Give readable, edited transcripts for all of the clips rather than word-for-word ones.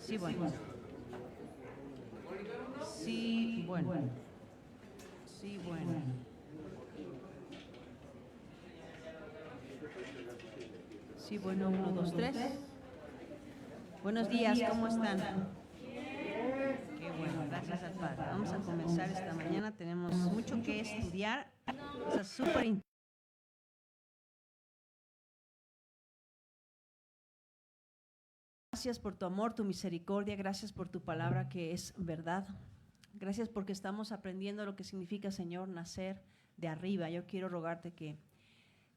Sí, bueno. Sí, bueno. Sí, bueno. Sí, bueno, 1, 2, 3. Buenos días, ¿cómo están? Qué bueno, gracias al Padre. Vamos a comenzar esta mañana, tenemos mucho que estudiar, cosas súper interesantes. Gracias por tu amor, tu misericordia, gracias por tu palabra que es verdad. Gracias porque estamos aprendiendo lo que significa, Señor, nacer de arriba. Yo quiero rogarte que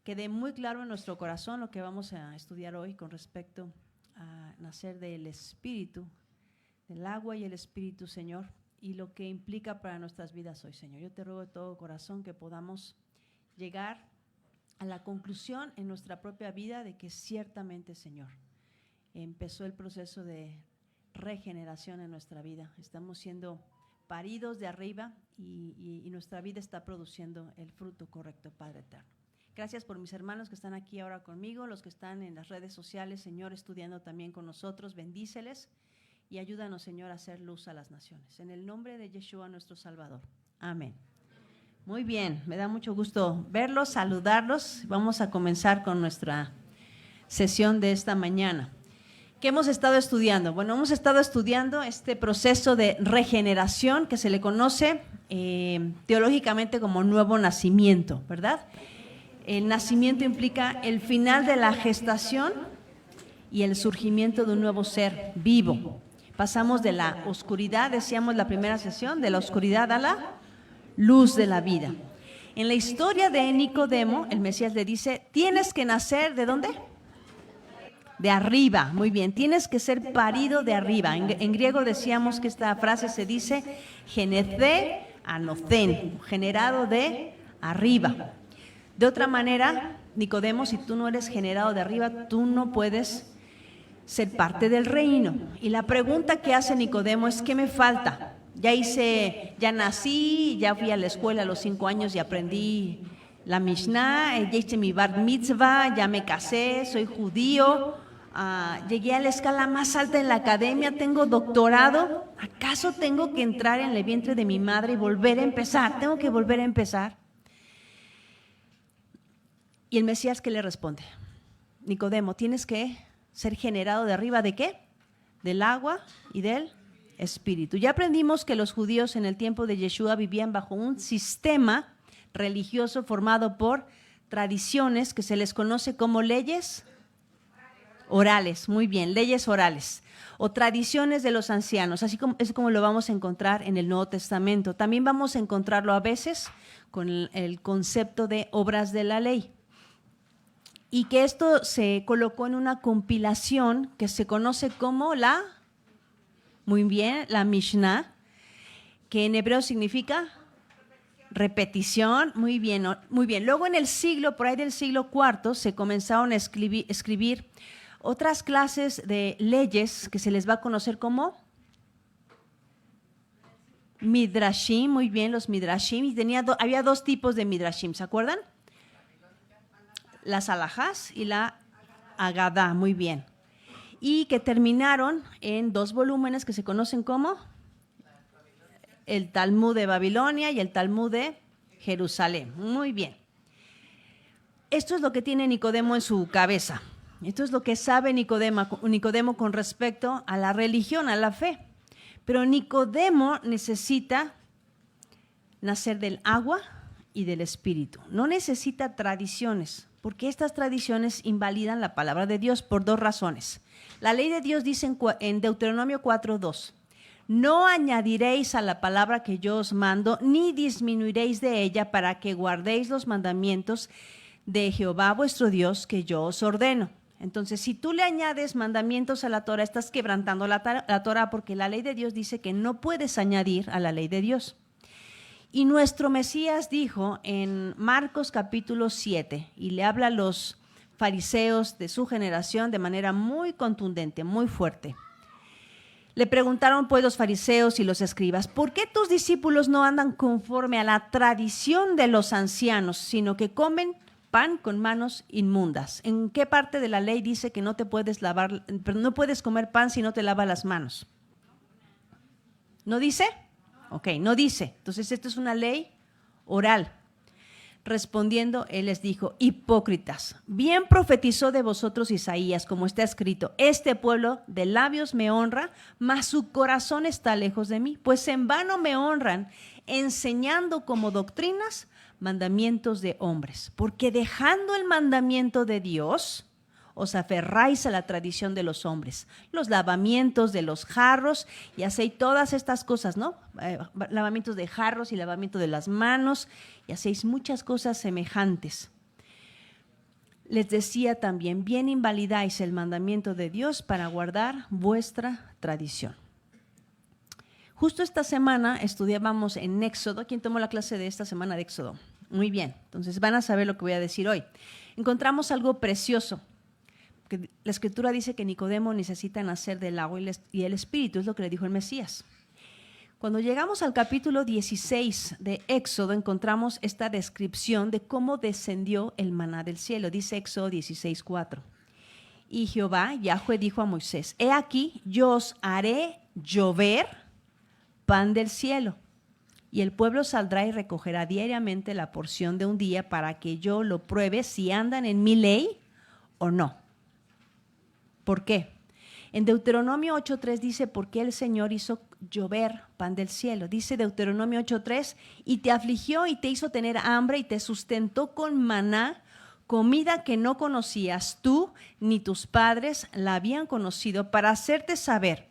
quede muy claro en nuestro corazón lo que vamos a estudiar hoy con respecto a nacer del Espíritu, del agua y el Espíritu, Señor, y lo que implica para nuestras vidas hoy, Señor. Yo te ruego de todo corazón que podamos llegar a la conclusión en nuestra propia vida de que ciertamente, Señor, empezó el proceso de regeneración en nuestra vida. Estamos siendo paridos de arriba y nuestra vida está produciendo el fruto correcto, Padre eterno. Gracias por mis hermanos que están aquí ahora conmigo, los que están en las redes sociales, Señor, estudiando también con nosotros. Bendíceles y ayúdanos, Señor, a hacer luz a las naciones. En el nombre de Yeshua, nuestro Salvador. Amén. Muy bien, me da mucho gusto verlos, saludarlos. Vamos a comenzar con nuestra sesión de esta mañana. ¿Qué hemos estado estudiando? Bueno, hemos estado estudiando este proceso de regeneración que se le conoce teológicamente como nuevo nacimiento, ¿verdad? El nacimiento implica el final de la gestación y el surgimiento de un nuevo ser vivo. Pasamos de la oscuridad, decíamos la primera sesión, de la oscuridad a la luz de la vida. En la historia de Nicodemo, el Mesías le dice, tienes que nacer, ¿de dónde? De arriba, muy bien, tienes que ser parido de arriba. En griego decíamos que esta frase se dice genethé anothen, generado de arriba. De otra manera, Nicodemo, si tú no eres generado de arriba, tú no puedes ser parte del reino. Y la pregunta que hace Nicodemo es, ¿qué me falta? Ya nací, ya fui a la escuela a los 5 años y aprendí la Mishnah, ya hice mi Bar Mitzvah, ya me casé, soy judío, llegué a la escala más alta en la academia, tengo doctorado. ¿Acaso tengo que entrar en el vientre de mi madre y volver a empezar? ¿Tengo que volver a empezar? Y el Mesías, ¿qué le responde? Nicodemo, tienes que ser generado de arriba, ¿de qué? Del agua y del Espíritu. Ya aprendimos que los judíos en el tiempo de Yeshua vivían bajo un sistema religioso formado por tradiciones que se les conoce como leyes orales. Muy bien, leyes orales o tradiciones de los ancianos, así como es como lo vamos a encontrar en el Nuevo Testamento. También vamos a encontrarlo a veces con el concepto de obras de la ley. Y que esto se colocó en una compilación que se conoce como la Mishnah, que en hebreo significa repetición. Muy bien, muy bien. Luego en el siglo, por ahí del siglo IV, se comenzaron a escribir otras clases de leyes que se les va a conocer como Midrashim. Muy bien, los Midrashim. Y había 2 tipos de Midrashim, ¿se acuerdan? Las alajás y la agadá, muy bien. Y que terminaron en 2 volúmenes que se conocen como el Talmud de Babilonia y el Talmud de Jerusalén. Muy bien. Esto es lo que tiene Nicodemo en su cabeza. Esto es lo que sabe Nicodemo con respecto a la religión, a la fe. Pero Nicodemo necesita nacer del agua y del Espíritu. No necesita tradiciones, porque estas tradiciones invalidan la palabra de Dios por 2 razones. La ley de Dios dice en Deuteronomio 4:2, no añadiréis a la palabra que yo os mando, ni disminuiréis de ella para que guardéis los mandamientos de Jehová vuestro Dios que yo os ordeno. Entonces, si tú le añades mandamientos a la Torah, estás quebrantando la Torah, porque la ley de Dios dice que no puedes añadir a la ley de Dios. Y nuestro Mesías dijo en Marcos capítulo 7, y le habla a los fariseos de su generación de manera muy contundente, muy fuerte. Le preguntaron pues los fariseos y los escribas, ¿por qué tus discípulos no andan conforme a la tradición de los ancianos, sino que comen pan con manos inmundas. ¿En qué parte de la ley dice que no te puedes lavar, pero no puedes comer pan si no te lavas las manos? ¿No dice? Ok, no dice. Entonces, esto es una ley oral. Respondiendo, él les dijo: hipócritas, bien profetizó de vosotros Isaías, como está escrito: este pueblo de labios me honra, mas su corazón está lejos de mí, pues en vano me honran, enseñando como doctrinas mandamientos de hombres, porque dejando el mandamiento de Dios, os aferráis a la tradición de los hombres, los lavamientos de los jarros y hacéis todas estas cosas, ¿no? Lavamientos de jarros y lavamiento de las manos, y hacéis muchas cosas semejantes. Les decía también: bien invalidáis el mandamiento de Dios para guardar vuestra tradición. Justo esta semana estudiábamos en Éxodo. ¿Quién tomó la clase de esta semana de Éxodo? Muy bien, entonces van a saber lo que voy a decir hoy. Encontramos algo precioso. Que la Escritura dice que Nicodemo necesita nacer del agua y el Espíritu, es lo que le dijo el Mesías. Cuando llegamos al capítulo 16 de Éxodo, encontramos esta descripción de cómo descendió el maná del cielo. Dice Éxodo 16:4. Y Jehová, Yahweh, dijo a Moisés: he aquí, yo os haré llover pan del cielo, y el pueblo saldrá y recogerá diariamente la porción de un día para que yo lo pruebe si andan en mi ley o no. ¿Por qué? En Deuteronomio 8:3 dice: porque el Señor hizo llover pan del cielo. Dice Deuteronomio 8:3: y te afligió y te hizo tener hambre y te sustentó con maná, comida que no conocías tú ni tus padres la habían conocido, para hacerte saber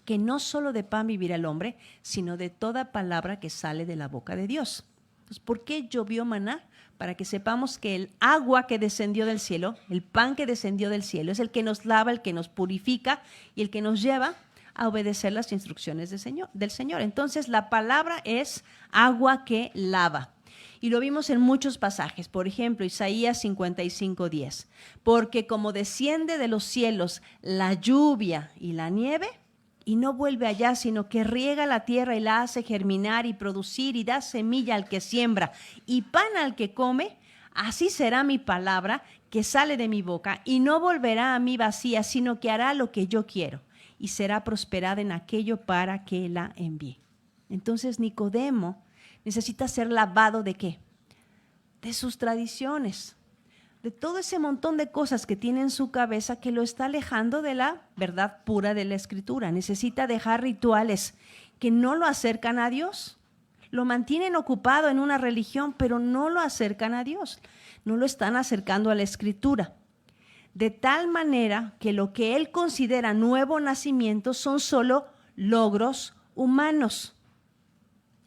que no solo de pan vivirá el hombre, sino de toda palabra que sale de la boca de Dios. Entonces, ¿por qué llovió maná? Para que sepamos que el agua que descendió del cielo, el pan que descendió del cielo, es el que nos lava, el que nos purifica y el que nos lleva a obedecer las instrucciones del Señor. Entonces, la palabra es agua que lava. Y lo vimos en muchos pasajes. Por ejemplo, Isaías 55:10. Porque como desciende de los cielos la lluvia y la nieve, y no vuelve allá, sino que riega la tierra y la hace germinar y producir y da semilla al que siembra y pan al que come, así será mi palabra que sale de mi boca, y no volverá a mí vacía, sino que hará lo que yo quiero y será prosperada en aquello para que la envíe. Entonces Nicodemo necesita ser lavado ¿de qué? De sus tradiciones, de todo ese montón de cosas que tiene en su cabeza que lo está alejando de la verdad pura de la Escritura. Necesita dejar rituales que no lo acercan a Dios. Lo mantienen ocupado en una religión, pero no lo acercan a Dios. No lo están acercando a la Escritura. De tal manera que lo que él considera nuevo nacimiento son solo logros humanos.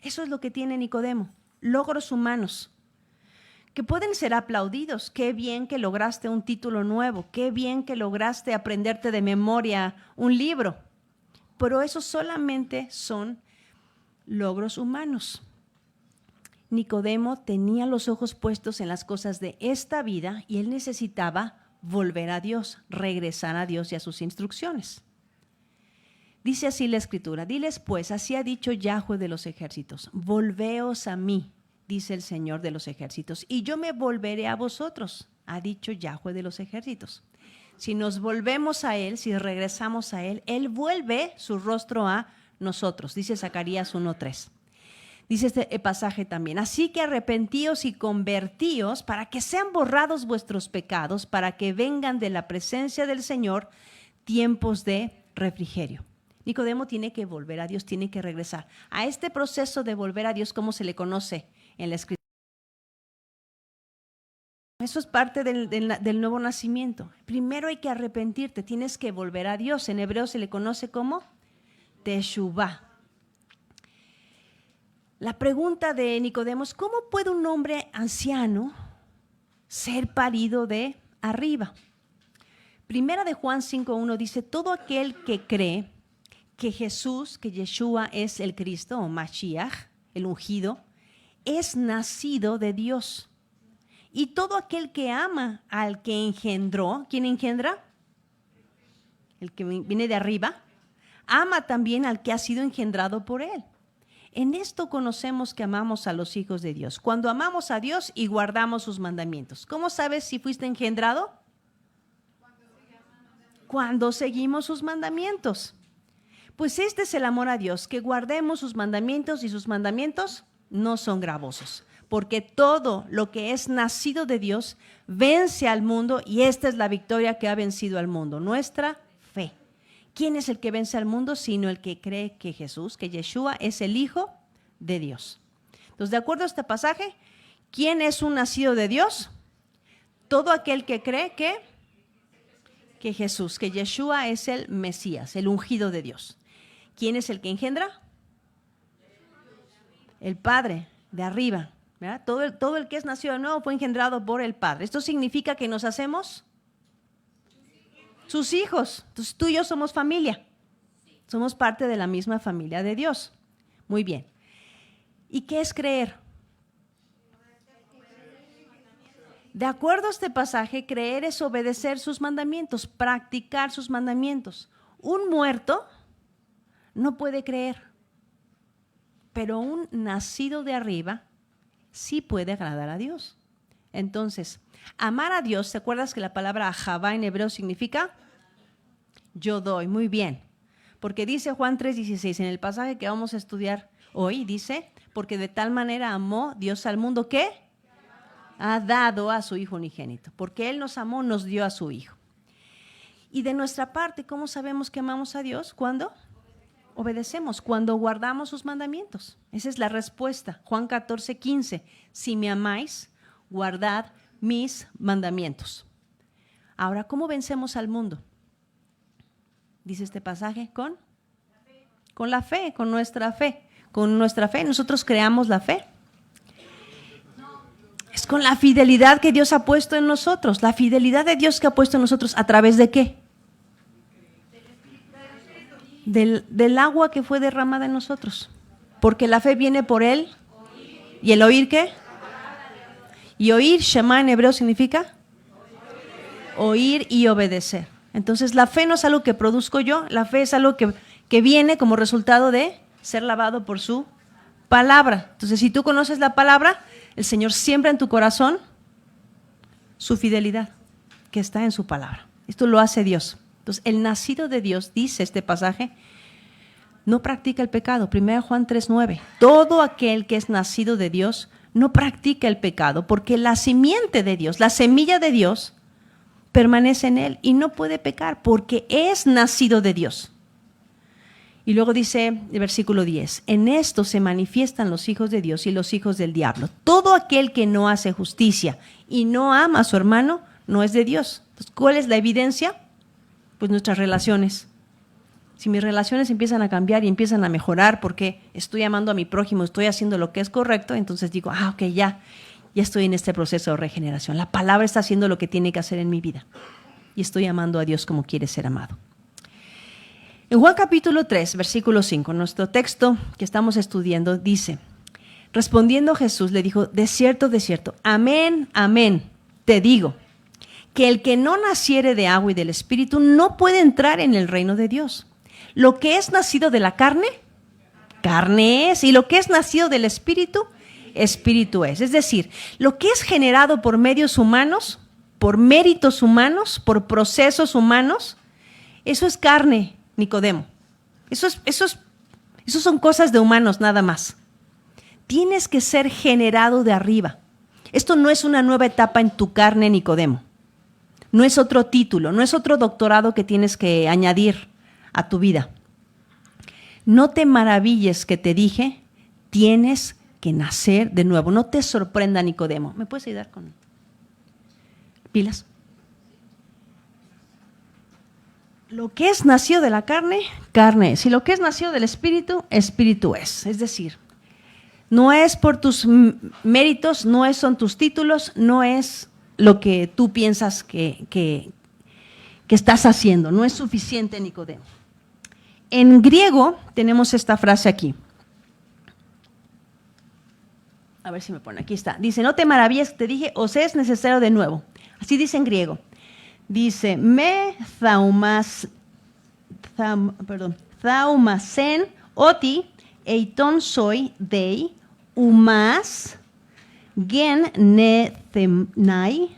Eso es lo que tiene Nicodemo, logros humanos, que pueden ser aplaudidos. Qué bien que lograste un título nuevo, qué bien que lograste aprenderte de memoria un libro, pero eso solamente son logros humanos. Nicodemo tenía los ojos puestos en las cosas de esta vida y él necesitaba volver a Dios, regresar a Dios y a sus instrucciones. Dice así la Escritura: diles pues, así ha dicho Yahweh de los ejércitos, volveos a mí, dice el Señor de los ejércitos, y yo me volveré a vosotros, ha dicho Yahweh de los ejércitos. Si nos volvemos a Él, si regresamos a Él, Él vuelve su rostro a nosotros, dice Zacarías 1:3. Dice este pasaje también: así que arrepentíos y convertíos para que sean borrados vuestros pecados, para que vengan de la presencia del Señor tiempos de refrigerio. Nicodemo tiene que volver a Dios, tiene que regresar. A este proceso de volver a Dios, ¿cómo se le conoce en la Escritura? Eso es parte del nuevo nacimiento. Primero hay que arrepentirte, tienes que volver a Dios. En hebreo se le conoce como teshuvá. La pregunta de Nicodemo es: ¿cómo puede un hombre anciano ser parido de arriba? Primera de Juan 5:1 dice: todo aquel que cree que Jesús, que Yeshua es el Cristo o Mashiach, el ungido, es nacido de Dios. Y todo aquel que ama al que engendró, ¿quién engendra? El que viene de arriba, ama también al que ha sido engendrado por él. En esto conocemos que amamos a los hijos de Dios, cuando amamos a Dios y guardamos sus mandamientos. ¿Cómo sabes si fuiste engendrado? Cuando seguimos sus mandamientos. Pues este es el amor a Dios, que guardemos sus mandamientos, y sus mandamientos no son gravosos. Porque todo lo que es nacido de Dios vence al mundo, y esta es la victoria que ha vencido al mundo, nuestra fe. ¿Quién es el que vence al mundo? Sino el que cree que Jesús, que Yeshua es el Hijo de Dios. Entonces, de acuerdo a este pasaje, ¿quién es un nacido de Dios? Todo aquel que cree que Jesús, que Yeshua es el Mesías, el ungido de Dios. ¿Quién es el que engendra? El Padre, de arriba. ¿Verdad? Todo el que es nacido de nuevo fue engendrado por el Padre. Esto significa que nos hacemos sus hijos. Entonces tú y yo somos familia. Somos parte de la misma familia de Dios. Muy bien. ¿Y qué es creer? De acuerdo a este pasaje, creer es obedecer sus mandamientos, practicar sus mandamientos. Un muerto no puede creer, pero un nacido de arriba sí puede agradar a Dios. Entonces, amar a Dios, ¿te acuerdas que la palabra Ahavá en hebreo significa? Yo doy, muy bien. Porque dice Juan 3:16, en el pasaje que vamos a estudiar hoy, dice, porque de tal manera amó Dios al mundo que ha dado a su Hijo unigénito. Porque Él nos amó, nos dio a su Hijo. Y de nuestra parte, ¿cómo sabemos que amamos a Dios? ¿Cuándo? Obedecemos, cuando guardamos sus mandamientos. Esa es la respuesta. Juan 14:15. Si me amáis, guardad mis mandamientos. Ahora, ¿cómo vencemos al mundo? Dice este pasaje, con la fe, con nuestra fe. Con nuestra fe, nosotros creamos la fe. Es con la fidelidad que Dios ha puesto en nosotros. La fidelidad de Dios que ha puesto en nosotros, ¿a través de qué? Del agua que fue derramada en nosotros. Porque la fe viene por Él. ¿Y el oír qué? Y oír, Shema en hebreo significa oír y obedecer. Entonces la fe no es algo que produzco yo, la fe es algo que viene como resultado de ser lavado por su palabra. Entonces, si tú conoces la palabra, el Señor siembra en tu corazón su fidelidad, que está en su palabra. Esto lo hace Dios. Entonces, el nacido de Dios, dice este pasaje, no practica el pecado. 1 Juan 3:9. Todo aquel que es nacido de Dios no practica el pecado, porque la simiente de Dios, la semilla de Dios, permanece en él y no puede pecar, porque es nacido de Dios. Y luego dice el versículo 10, en esto se manifiestan los hijos de Dios y los hijos del diablo. Todo aquel que no hace justicia y no ama a su hermano, no es de Dios. Entonces, ¿cuál es la evidencia? Pues nuestras relaciones. Si mis relaciones empiezan a cambiar y empiezan a mejorar porque estoy amando a mi prójimo, estoy haciendo lo que es correcto, entonces digo, ok, ya estoy en este proceso de regeneración. La palabra está haciendo lo que tiene que hacer en mi vida y estoy amando a Dios como quiere ser amado. En Juan capítulo 3, versículo 5, nuestro texto que estamos estudiando dice, respondiendo Jesús le dijo, de cierto, amén, amén, te digo, que el que no naciere de agua y del Espíritu no puede entrar en el reino de Dios. Lo que es nacido de la carne, carne es, y lo que es nacido del Espíritu, Espíritu es. Es decir, lo que es generado por medios humanos, por méritos humanos, por procesos humanos, eso es carne, Nicodemo. Eso son cosas de humanos nada más. Tienes que ser generado de arriba. Esto no es una nueva etapa en tu carne, Nicodemo. No es otro título, no es otro doctorado que tienes que añadir a tu vida. No te maravilles que te dije, tienes que nacer de nuevo. No te sorprenda, Nicodemo. ¿Me puedes ayudar con pilas? Lo que es nacido de la carne, carne es. Y lo que es nacido del Espíritu, Espíritu es. Es decir, no es por tus méritos, no son tus títulos, no es lo que tú piensas que estás haciendo. No es suficiente, Nicodemo. En griego tenemos esta frase aquí. A ver si me pone, aquí está. Dice, no te maravilles, te dije, os es necesario de nuevo. Así dice en griego. Dice, thaumasen oti eiton soy dei, umas, gen nethenai,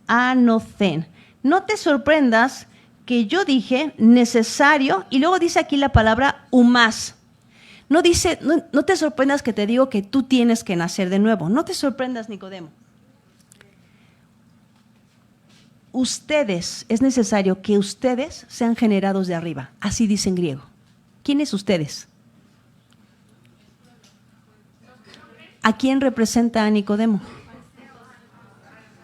anothen. No te sorprendas que yo dije necesario, y luego dice aquí la palabra umas. No te sorprendas que te digo que tú tienes que nacer de nuevo. No te sorprendas, Nicodemo. Ustedes, es necesario que ustedes sean generados de arriba. Así dice en griego. ¿Quiénes ustedes? ¿A quién representa a Nicodemo?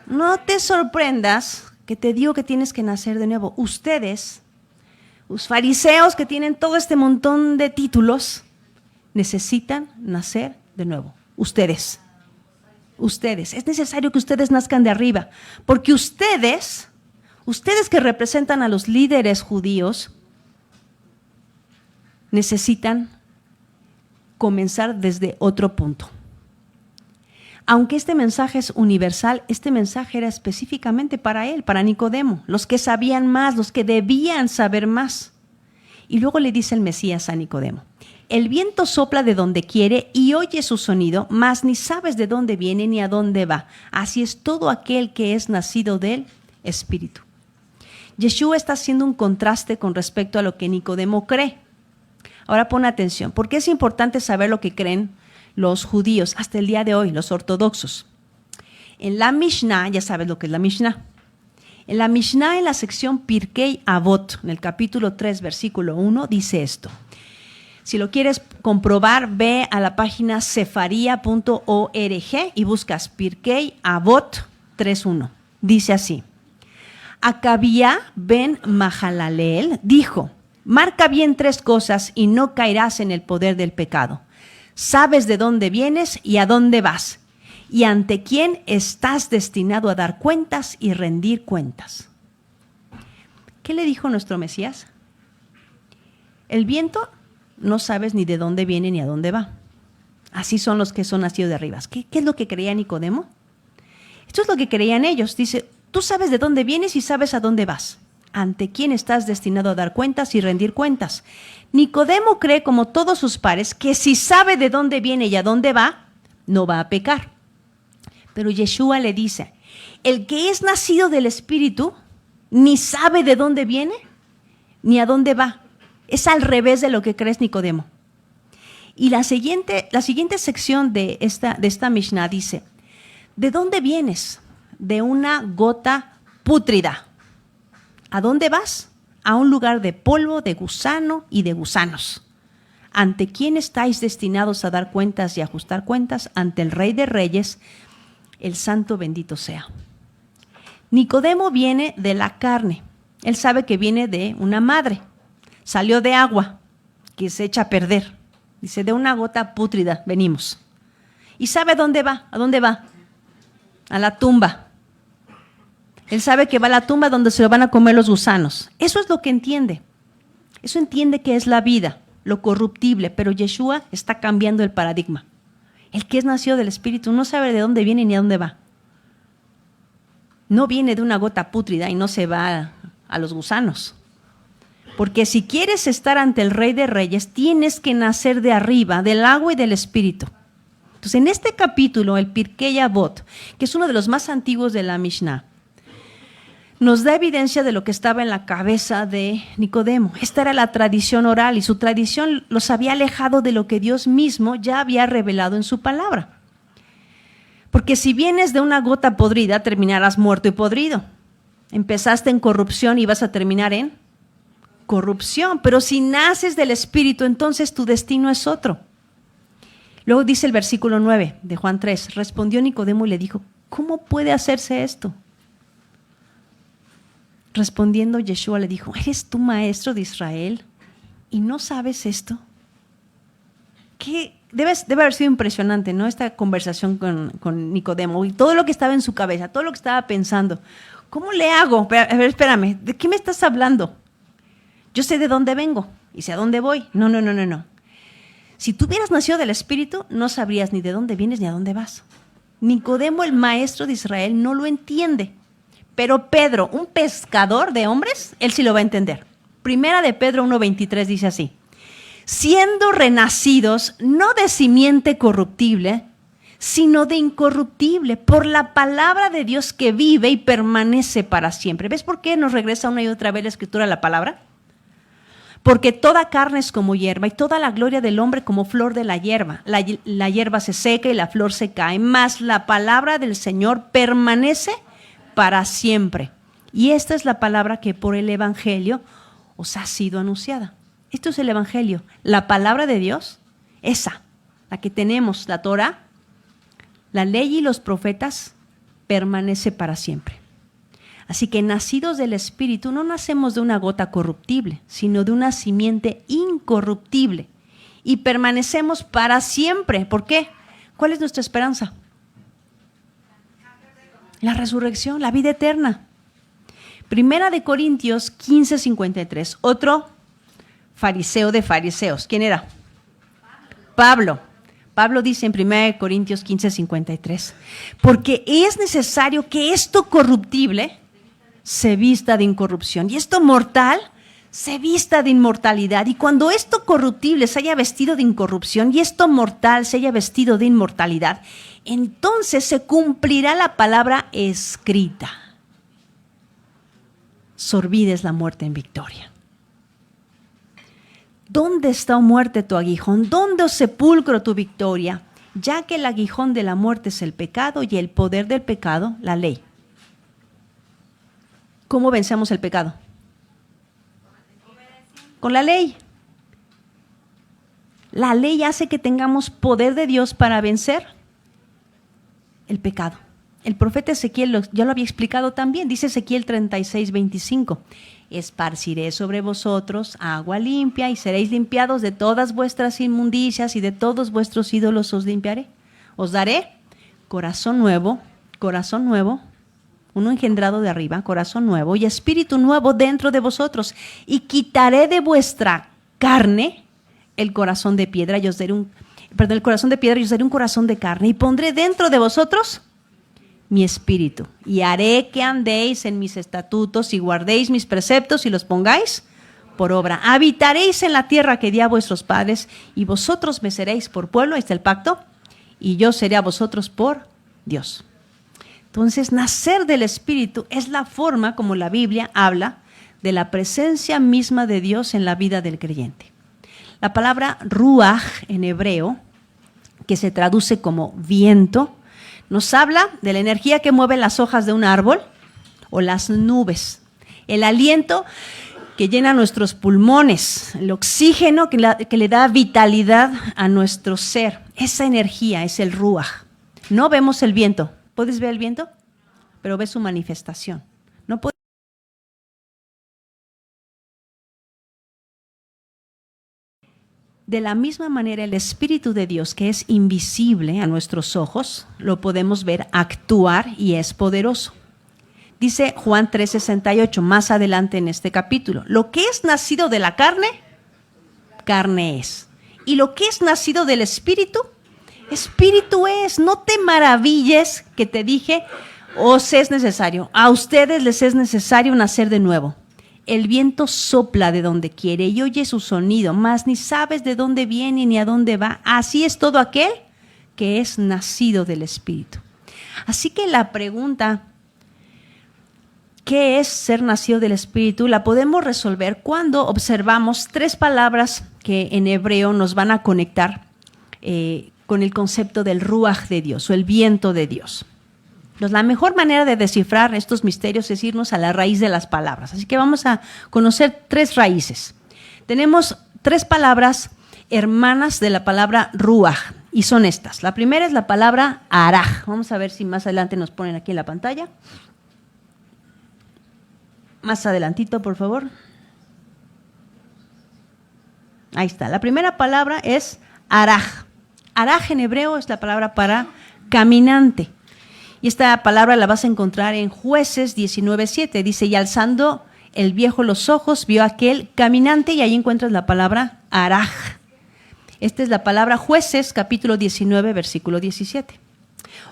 No te sorprendas que te digo que tienes que nacer de nuevo. Ustedes, los fariseos que tienen todo este montón de títulos, necesitan nacer de nuevo. Ustedes, es necesario que ustedes nazcan de arriba, porque ustedes que representan a los líderes judíos, necesitan comenzar desde otro punto. Aunque este mensaje es universal, este mensaje era específicamente para él, para Nicodemo, los que sabían más, los que debían saber más. Y luego le dice el Mesías a Nicodemo: el viento sopla de donde quiere y oye su sonido, mas ni sabes de dónde viene ni a dónde va. Así es todo aquel que es nacido del Espíritu. Yeshua está haciendo un contraste con respecto a lo que Nicodemo cree. Ahora pon atención, porque es importante saber lo que creen los judíos hasta el día de hoy, los ortodoxos. En la Mishnah, ya sabes lo que es la Mishnah. En la Mishnah, en la sección Pirkei Avot, en el capítulo 3, versículo 1, dice esto. Si lo quieres comprobar, ve a la página sefaria.org y buscas Pirkei Avot 3.1. Dice así: Acabía ben Mahalalel dijo: marca bien 3 cosas y no caerás en el poder del pecado. Sabes de dónde vienes y a dónde vas, y ante quién estás destinado a dar cuentas y rendir cuentas. ¿Qué le dijo nuestro Mesías? El viento no sabes ni de dónde viene ni a dónde va. Así son los que son nacidos de arriba. ¿Qué es lo que creía Nicodemo? Esto es lo que creían ellos. Dice, tú sabes de dónde vienes y sabes a dónde vas. ¿Ante quién estás destinado a dar cuentas y rendir cuentas? Nicodemo cree, como todos sus pares, que si sabe de dónde viene y a dónde va, no va a pecar. Pero Yeshua le dice, el que es nacido del Espíritu ni sabe de dónde viene ni a dónde va. Es al revés de lo que crees, Nicodemo. Y la siguiente sección de esta Mishnah dice, ¿de dónde vienes? De una gota pútrida. ¿A dónde vas? A un lugar de polvo, de gusano y de gusanos. ¿Ante quién estáis destinados a dar cuentas y ajustar cuentas? Ante el Rey de Reyes, el Santo bendito sea. Nicodemo viene de la carne. Él sabe que viene de una madre. Salió de agua, que se echa a perder. Dice, de una gota pútrida venimos. ¿Y sabe dónde va? ¿A dónde va? A la tumba. Él sabe que va a la tumba donde se lo van a comer los gusanos. Eso es lo que entiende. Eso entiende que es la vida, lo corruptible, pero Yeshua está cambiando el paradigma. El que es nacido del Espíritu no sabe de dónde viene ni a dónde va. No viene de una gota pútrida y no se va a los gusanos. Porque si quieres estar ante el Rey de Reyes, tienes que nacer de arriba, del agua y del Espíritu. Entonces, en este capítulo, el Pirkei Avot, que es uno de los más antiguos de la Mishnah, nos da evidencia de lo que estaba en la cabeza de Nicodemo. Esta era la tradición oral y su tradición los había alejado de lo que Dios mismo ya había revelado en su palabra. Porque si vienes de una gota podrida, terminarás muerto y podrido. Empezaste en corrupción y vas a terminar en corrupción. Pero si naces del Espíritu, entonces tu destino es otro. Luego dice el versículo 9 de Juan 3, respondió Nicodemo y le dijo, ¿cómo puede hacerse esto? Respondiendo Yeshua le dijo, ¿eres tú maestro de Israel y no sabes esto? Debe haber sido impresionante, ¿no? Esta conversación con Nicodemo y todo lo que estaba en su cabeza, todo lo que estaba pensando. ¿Cómo le hago? A ver, espérame, ¿de qué me estás hablando? Yo sé de dónde vengo y sé a dónde voy. No. Si tú hubieras nacido del Espíritu, no sabrías ni de dónde vienes ni a dónde vas. Nicodemo, el maestro de Israel, no lo entiende. Pero Pedro, un pescador de hombres, él sí lo va a entender. Primera de Pedro 1:23 dice así, siendo renacidos no de simiente corruptible, sino de incorruptible, por la palabra de Dios que vive y permanece para siempre. ¿Ves por qué nos regresa una y otra vez la Escritura a la palabra? Porque toda carne es como hierba y toda la gloria del hombre como flor de la hierba. La hierba se seca y la flor se cae, mas la palabra del Señor permanece para siempre. Y esta es la palabra que por el Evangelio os ha sido anunciada. Esto es el Evangelio, la palabra de Dios, esa, la que tenemos, la Torah, la ley y los profetas, permanece para siempre. Así que nacidos del Espíritu no nacemos de una gota corruptible, sino de una simiente incorruptible. Y permanecemos para siempre. ¿Por qué? ¿Cuál es nuestra esperanza? La resurrección, la vida eterna. Primera de Corintios 15:53. Otro fariseo de fariseos. ¿Quién era? Pablo. Pablo dice en 1 Corintios 15:53, porque es necesario que esto corruptible se vista de incorrupción y esto mortal se vista de inmortalidad. Y cuando esto corruptible se haya vestido de incorrupción y esto mortal se haya vestido de inmortalidad, entonces se cumplirá la palabra escrita. Sorbida es la muerte en victoria. ¿Dónde está, oh muerte, tu aguijón? ¿Dónde, oh sepulcro, tu victoria? Ya que el aguijón de la muerte es el pecado y el poder del pecado, la ley. ¿Cómo vencemos el pecado? Con la ley. La ley hace que tengamos poder de Dios para vencer el pecado. El profeta Ezequiel ya lo había explicado también. Dice Ezequiel 36:25. Esparciré sobre vosotros agua limpia y seréis limpiados de todas vuestras inmundicias y de todos vuestros ídolos os limpiaré. Os daré corazón nuevo, uno engendrado de arriba, corazón nuevo y espíritu nuevo dentro de vosotros. Y quitaré de vuestra carne el corazón de piedra y os daré el corazón de piedra y os daré un corazón de carne y pondré dentro de vosotros mi espíritu, y haré que andéis en mis estatutos y guardéis mis preceptos y los pongáis por obra. Habitaréis en la tierra que di a vuestros padres, y vosotros me seréis por pueblo, ahí está el pacto, y yo seré a vosotros por Dios. Entonces, nacer del Espíritu es la forma como la Biblia habla de la presencia misma de Dios en la vida del creyente. La palabra ruaj en hebreo, que se traduce como viento, nos habla de la energía que mueve las hojas de un árbol o las nubes, el aliento que llena nuestros pulmones, el oxígeno que le da vitalidad a nuestro ser. Esa energía es el ruaj. No vemos el viento. ¿Puedes ver el viento? Pero ves su manifestación. No puedes. De la misma manera, el Espíritu de Dios, que es invisible a nuestros ojos, lo podemos ver actuar y es poderoso. Dice Juan 3:68, más adelante en este capítulo, lo que es nacido de la carne, carne es. Y lo que es nacido del Espíritu, Espíritu es. No te maravilles que te dije, os es necesario, a ustedes les es necesario nacer de nuevo. El viento sopla de donde quiere y oye su sonido, mas ni sabes de dónde viene ni a dónde va. Así es todo aquel que es nacido del Espíritu. Así que la pregunta, ¿qué es ser nacido del Espíritu?, la podemos resolver cuando observamos tres palabras que en hebreo nos van a conectar con el concepto del ruaj de Dios o el viento de Dios. Entonces, la mejor manera de descifrar estos misterios es irnos a la raíz de las palabras. Así que vamos a conocer tres raíces. Tenemos tres palabras hermanas de la palabra ruaj y son estas. La primera es la palabra araj. Vamos a ver si más adelante nos ponen aquí en la pantalla. Más adelantito, por favor. Ahí está. La primera palabra es araj. Araj en hebreo es la palabra para caminante. Y esta palabra la vas a encontrar en Jueces 19:7. Dice, y alzando el viejo los ojos, vio aquel caminante, y ahí encuentras la palabra araj. Esta es la palabra Jueces, capítulo 19, versículo 17.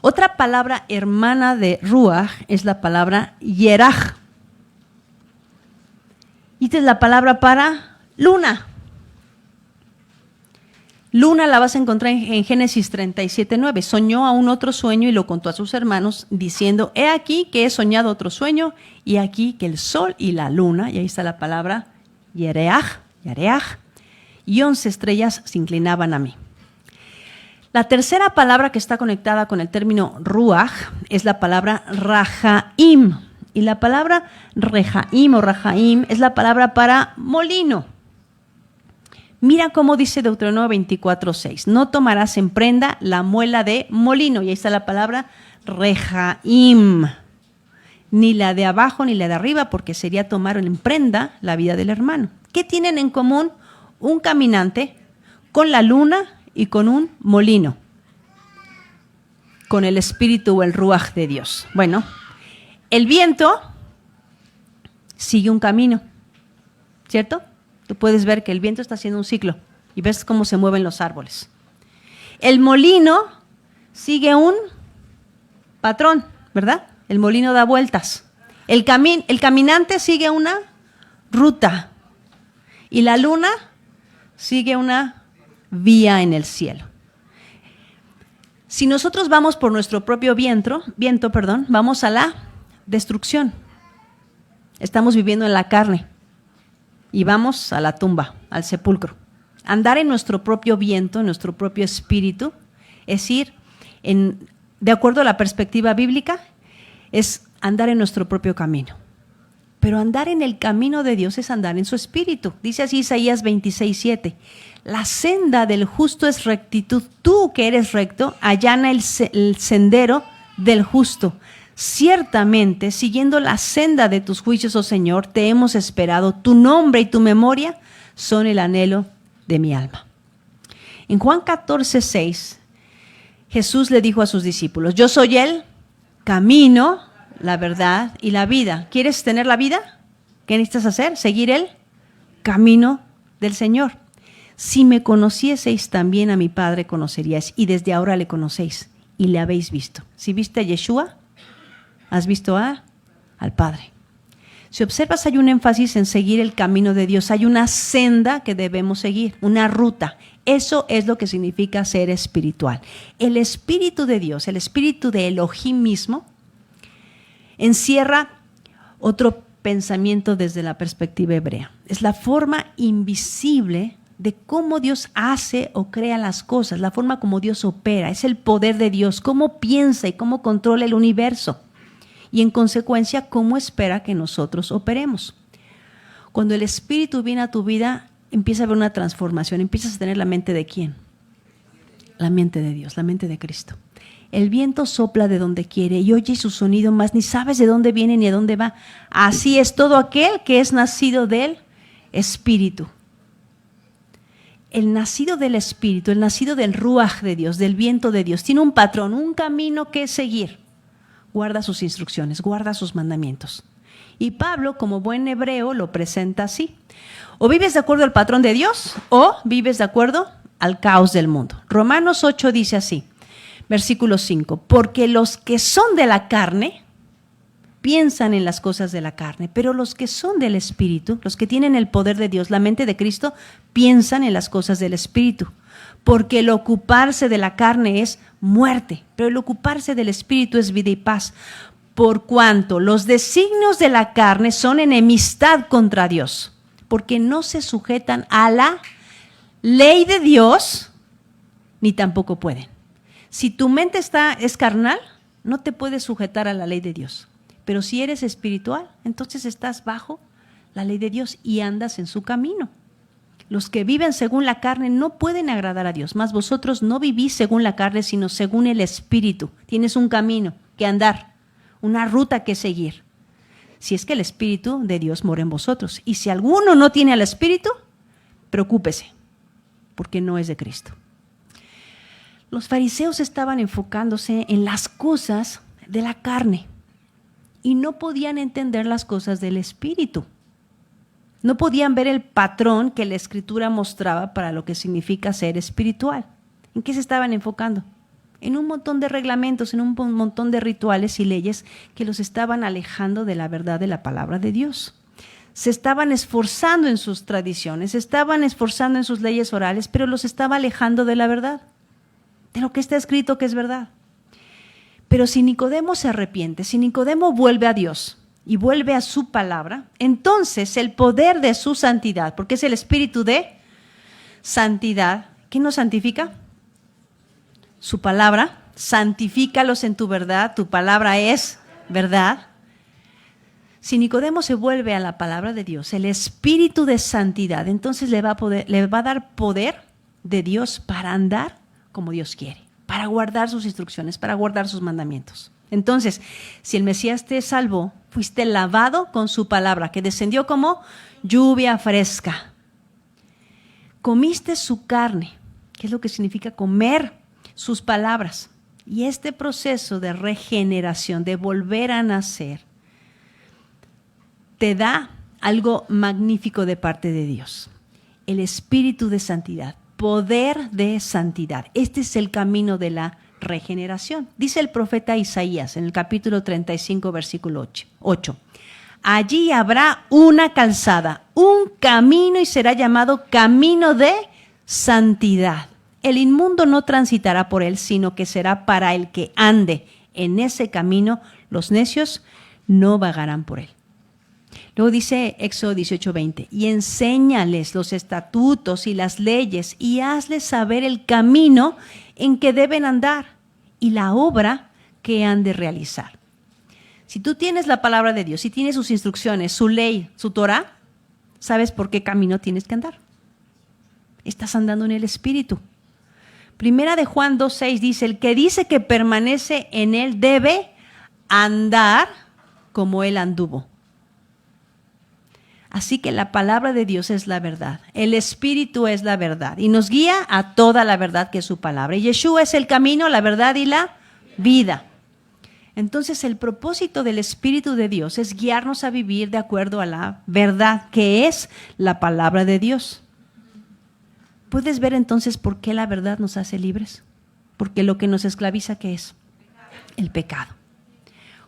Otra palabra hermana de ruaj es la palabra yeraj. Y esta es la palabra para luna. Luna la vas a encontrar en Génesis 37:9. Soñó aún otro sueño y lo contó a sus hermanos, diciendo, he aquí que he soñado otro sueño, y aquí que el sol y la luna, y ahí está la palabra Yereaj, y 11 estrellas se inclinaban a mí. La tercera palabra que está conectada con el término ruaj es la palabra rajaim. Y la palabra rejaim o rajaim es la palabra para molino. Mira cómo dice Deuteronomio 24:6. No tomarás en prenda la muela de molino. Y ahí está la palabra rejaim. Ni la de abajo ni la de arriba, porque sería tomar en prenda la vida del hermano. ¿Qué tienen en común un caminante con la luna y con un molino? Con el espíritu o el ruaj de Dios. Bueno, el viento sigue un camino, ¿cierto? Tú puedes ver que el viento está haciendo un ciclo y ves cómo se mueven los árboles. El molino sigue un patrón, ¿verdad? El molino da vueltas. El caminante sigue una ruta y la luna sigue una vía en el cielo. Si nosotros vamos por nuestro propio viento, vamos a la destrucción. Estamos viviendo en la carne y vamos a la tumba, al sepulcro. Andar en nuestro propio viento, en nuestro propio espíritu, es ir, de acuerdo a la perspectiva bíblica, es andar en nuestro propio camino. Pero andar en el camino de Dios es andar en su espíritu. Dice así Isaías 26:7. La senda del justo es rectitud. Tú que eres recto, allana el sendero del justo. Ciertamente, siguiendo la senda de tus juicios, oh Señor, te hemos esperado. Tu nombre y tu memoria son el anhelo de mi alma. En Juan 14:6, Jesús le dijo a sus discípulos, yo soy el camino, la verdad y la vida. ¿Quieres tener la vida? ¿Qué necesitas hacer? Seguir el camino del Señor. Si me conocieseis, también a mi Padre conoceríais, y desde ahora le conocéis y le habéis visto. Si viste a Yeshua, has visto al Padre. Si observas, hay un énfasis en seguir el camino de Dios. Hay una senda que debemos seguir, una ruta. Eso es lo que significa ser espiritual. El Espíritu de Dios, el Espíritu de Elohim mismo, encierra otro pensamiento desde la perspectiva hebrea. Es la forma invisible de cómo Dios hace o crea las cosas, la forma como Dios opera, es el poder de Dios, cómo piensa y cómo controla el universo y en consecuencia cómo espera que nosotros operemos. Cuando el Espíritu viene a tu vida, empieza a haber una transformación, empiezas a tener la mente de ¿quién? La mente de Dios, la mente de Cristo. El viento sopla de donde quiere y oye su sonido, mas ni sabes de dónde viene ni a dónde va. Así es todo aquel que es nacido del Espíritu. El nacido del Espíritu, el nacido del Ruaj de Dios, del viento de Dios, tiene un patrón, un camino que seguir. Guarda sus instrucciones, guarda sus mandamientos. Y Pablo, como buen hebreo, lo presenta así. O vives de acuerdo al patrón de Dios o vives de acuerdo al caos del mundo. Romanos 8 dice así, versículo 5, porque los que son de la carne piensan en las cosas de la carne, pero los que son del Espíritu, los que tienen el poder de Dios, la mente de Cristo, piensan en las cosas del Espíritu. Porque el ocuparse de la carne es muerte, pero el ocuparse del Espíritu es vida y paz. Por cuanto los designios de la carne son enemistad contra Dios, porque no se sujetan a la ley de Dios, ni tampoco pueden. Si tu mente es carnal, no te puedes sujetar a la ley de Dios. Pero si eres espiritual, entonces estás bajo la ley de Dios y andas en su camino. Los que viven según la carne no pueden agradar a Dios, mas vosotros no vivís según la carne, sino según el Espíritu. Tienes un camino que andar, una ruta que seguir. Si es que el Espíritu de Dios mora en vosotros. Y si alguno no tiene al Espíritu, preocúpese, porque no es de Cristo. Los fariseos estaban enfocándose en las cosas de la carne y no podían entender las cosas del Espíritu. No podían ver el patrón que la Escritura mostraba para lo que significa ser espiritual. ¿En qué se estaban enfocando? En un montón de reglamentos, en un montón de rituales y leyes que los estaban alejando de la verdad de la palabra de Dios. se estaban esforzando en sus tradiciones, se estaban esforzando en sus leyes orales, pero los estaba alejando de la verdad, de lo que está escrito que es verdad. Pero si Nicodemo se arrepiente, si Nicodemo vuelve a Dios y vuelve a su palabra, entonces el poder de su santidad, porque es el espíritu de santidad, ¿qué nos santifica? Su palabra, santifícalos en tu verdad, tu palabra es verdad. Si Nicodemo se vuelve a la palabra de Dios, el espíritu de santidad, entonces le va a dar poder de Dios para andar como Dios quiere, para guardar sus instrucciones, para guardar sus mandamientos. Entonces, si el Mesías te salvó, fuiste lavado con su palabra, que descendió como lluvia fresca. Comiste su carne, que es lo que significa comer sus palabras. Y este proceso de regeneración, de volver a nacer, te da algo magnífico de parte de Dios. El espíritu de santidad, poder de santidad. Este es el camino de la regeneración. Dice el profeta Isaías en el capítulo 35, versículo 8. Allí habrá una calzada, un camino y será llamado camino de santidad. El inmundo no transitará por él, sino que será para el que ande en ese camino. Los necios no vagarán por él. Luego dice Éxodo 18:20, y enséñales los estatutos y las leyes y hazles saber el camino en que deben andar y la obra que han de realizar. Si tú tienes la palabra de Dios, si tienes sus instrucciones, su ley, su Torah, sabes por qué camino tienes que andar. Estás andando en el Espíritu. Primera de Juan 2:6 dice, el que dice que permanece en él debe andar como él anduvo. Así que la palabra de Dios es la verdad, el Espíritu es la verdad y nos guía a toda la verdad que es su palabra. Y Yeshua es el camino, la verdad y la vida. Entonces el propósito del Espíritu de Dios es guiarnos a vivir de acuerdo a la verdad que es la palabra de Dios. ¿Puedes ver entonces por qué la verdad nos hace libres? Porque lo que nos esclaviza, ¿qué es? El pecado.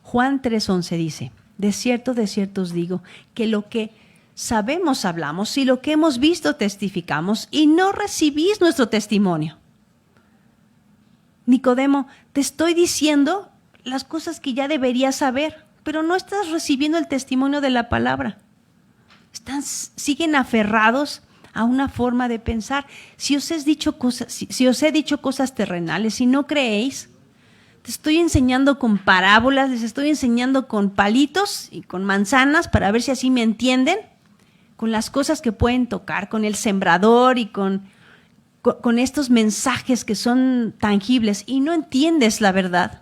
Juan 3:11 dice, de cierto os digo, que lo que sabemos hablamos y lo que hemos visto testificamos y no recibís nuestro testimonio. Nicodemo, te estoy diciendo las cosas que ya deberías saber, pero no estás recibiendo el testimonio de la palabra. Siguen aferrados a una forma de pensar. Si os he dicho cosas terrenales y no creéis, te estoy enseñando con parábolas, les estoy enseñando con palitos y con manzanas para ver si así me entienden, con las cosas que pueden tocar, con el sembrador y con estos mensajes que son tangibles y no entiendes la verdad.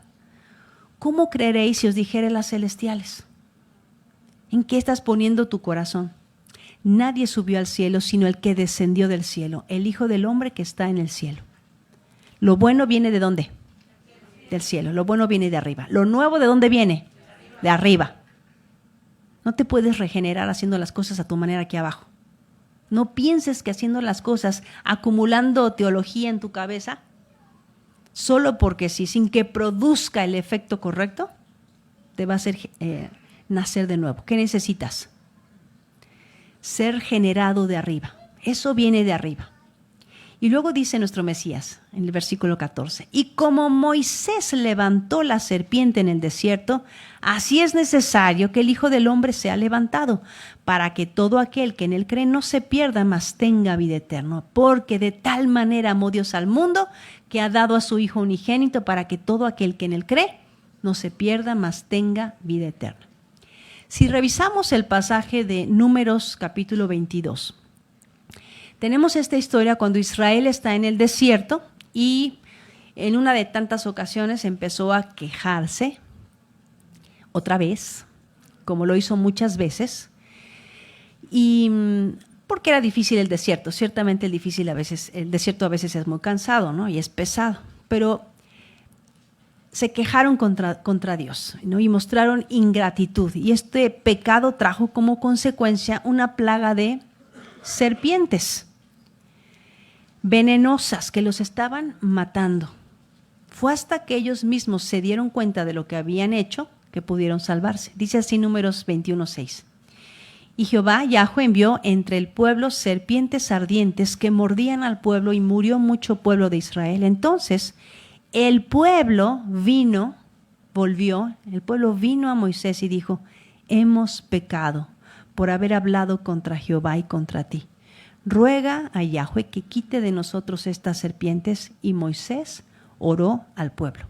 ¿Cómo creeréis si os dijere las celestiales? ¿En qué estás poniendo tu corazón? Nadie subió al cielo sino el que descendió del cielo, el Hijo del Hombre que está en el cielo. Lo bueno viene ¿de dónde? Del cielo. Lo bueno viene de arriba. ¿Lo nuevo de dónde viene? De arriba. No te puedes regenerar haciendo las cosas a tu manera aquí abajo. No pienses que haciendo las cosas, acumulando teología en tu cabeza, solo porque sí, sin que produzca el efecto correcto, te va a hacer nacer de nuevo. ¿Qué necesitas? Ser generado de arriba. Eso viene de arriba. Y luego dice nuestro Mesías, en el versículo 14, y como Moisés levantó la serpiente en el desierto, así es necesario que el Hijo del Hombre sea levantado, para que todo aquel que en él cree no se pierda, mas tenga vida eterna. Porque de tal manera amó Dios al mundo, que ha dado a su Hijo unigénito, para que todo aquel que en él cree no se pierda, mas tenga vida eterna. Si revisamos el pasaje de Números capítulo 22, tenemos esta historia cuando Israel está en el desierto y en una de tantas ocasiones empezó a quejarse otra vez, como lo hizo muchas veces, y porque era difícil el desierto. Ciertamente el desierto a veces es muy cansado, ¿no? Y es pesado, pero se quejaron contra Dios, ¿no? Y mostraron ingratitud, y este pecado trajo como consecuencia una plaga de serpientes venenosas que los estaban matando. Fue hasta que ellos mismos se dieron cuenta de lo que habían hecho que pudieron salvarse. Dice así Números 21:6. Y Jehová, Yahweh, envió entre el pueblo serpientes ardientes que mordían al pueblo y murió mucho pueblo de Israel. Entonces el pueblo vino a Moisés y dijo, hemos pecado por haber hablado contra Jehová y contra ti. Ruega a Yahweh que quite de nosotros estas serpientes. Y Moisés oró al pueblo.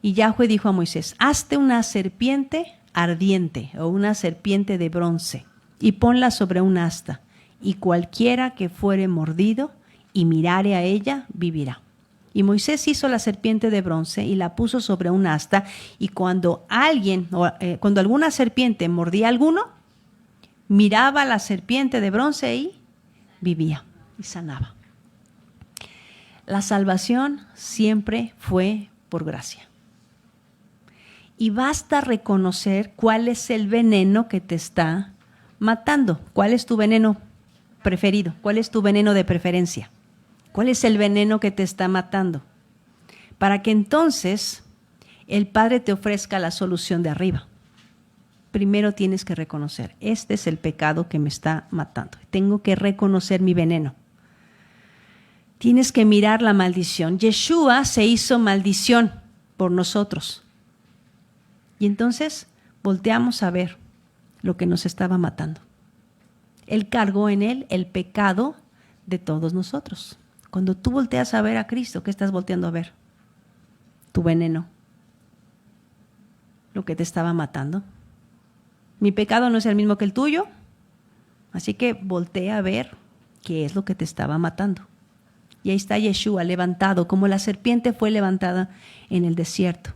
Y Yahweh dijo a Moisés, hazte una serpiente ardiente o una serpiente de bronce y ponla sobre un asta, y cualquiera que fuere mordido y mirare a ella vivirá. Y Moisés hizo la serpiente de bronce y la puso sobre un asta, y cuando alguna serpiente mordía a alguno, miraba la serpiente de bronce y vivía y sanaba. La salvación siempre fue por gracia. Y basta reconocer cuál es el veneno que te está matando. ¿Cuál es tu veneno preferido? ¿Cuál es tu veneno de preferencia? ¿Cuál es el veneno que te está matando? Para que entonces el Padre te ofrezca la solución de arriba. Primero tienes que reconocer, este es el pecado que me está matando. Tengo que reconocer mi veneno. Tienes que mirar la maldición. Yeshua se hizo maldición por nosotros. Y entonces volteamos a ver lo que nos estaba matando. Él cargó en él el pecado de todos nosotros. Cuando tú volteas a ver a Cristo, ¿qué estás volteando a ver? Tu veneno. Lo que te estaba matando. Mi pecado no es el mismo que el tuyo, así que voltea a ver qué es lo que te estaba matando. Y ahí está Yeshua levantado, como la serpiente fue levantada en el desierto.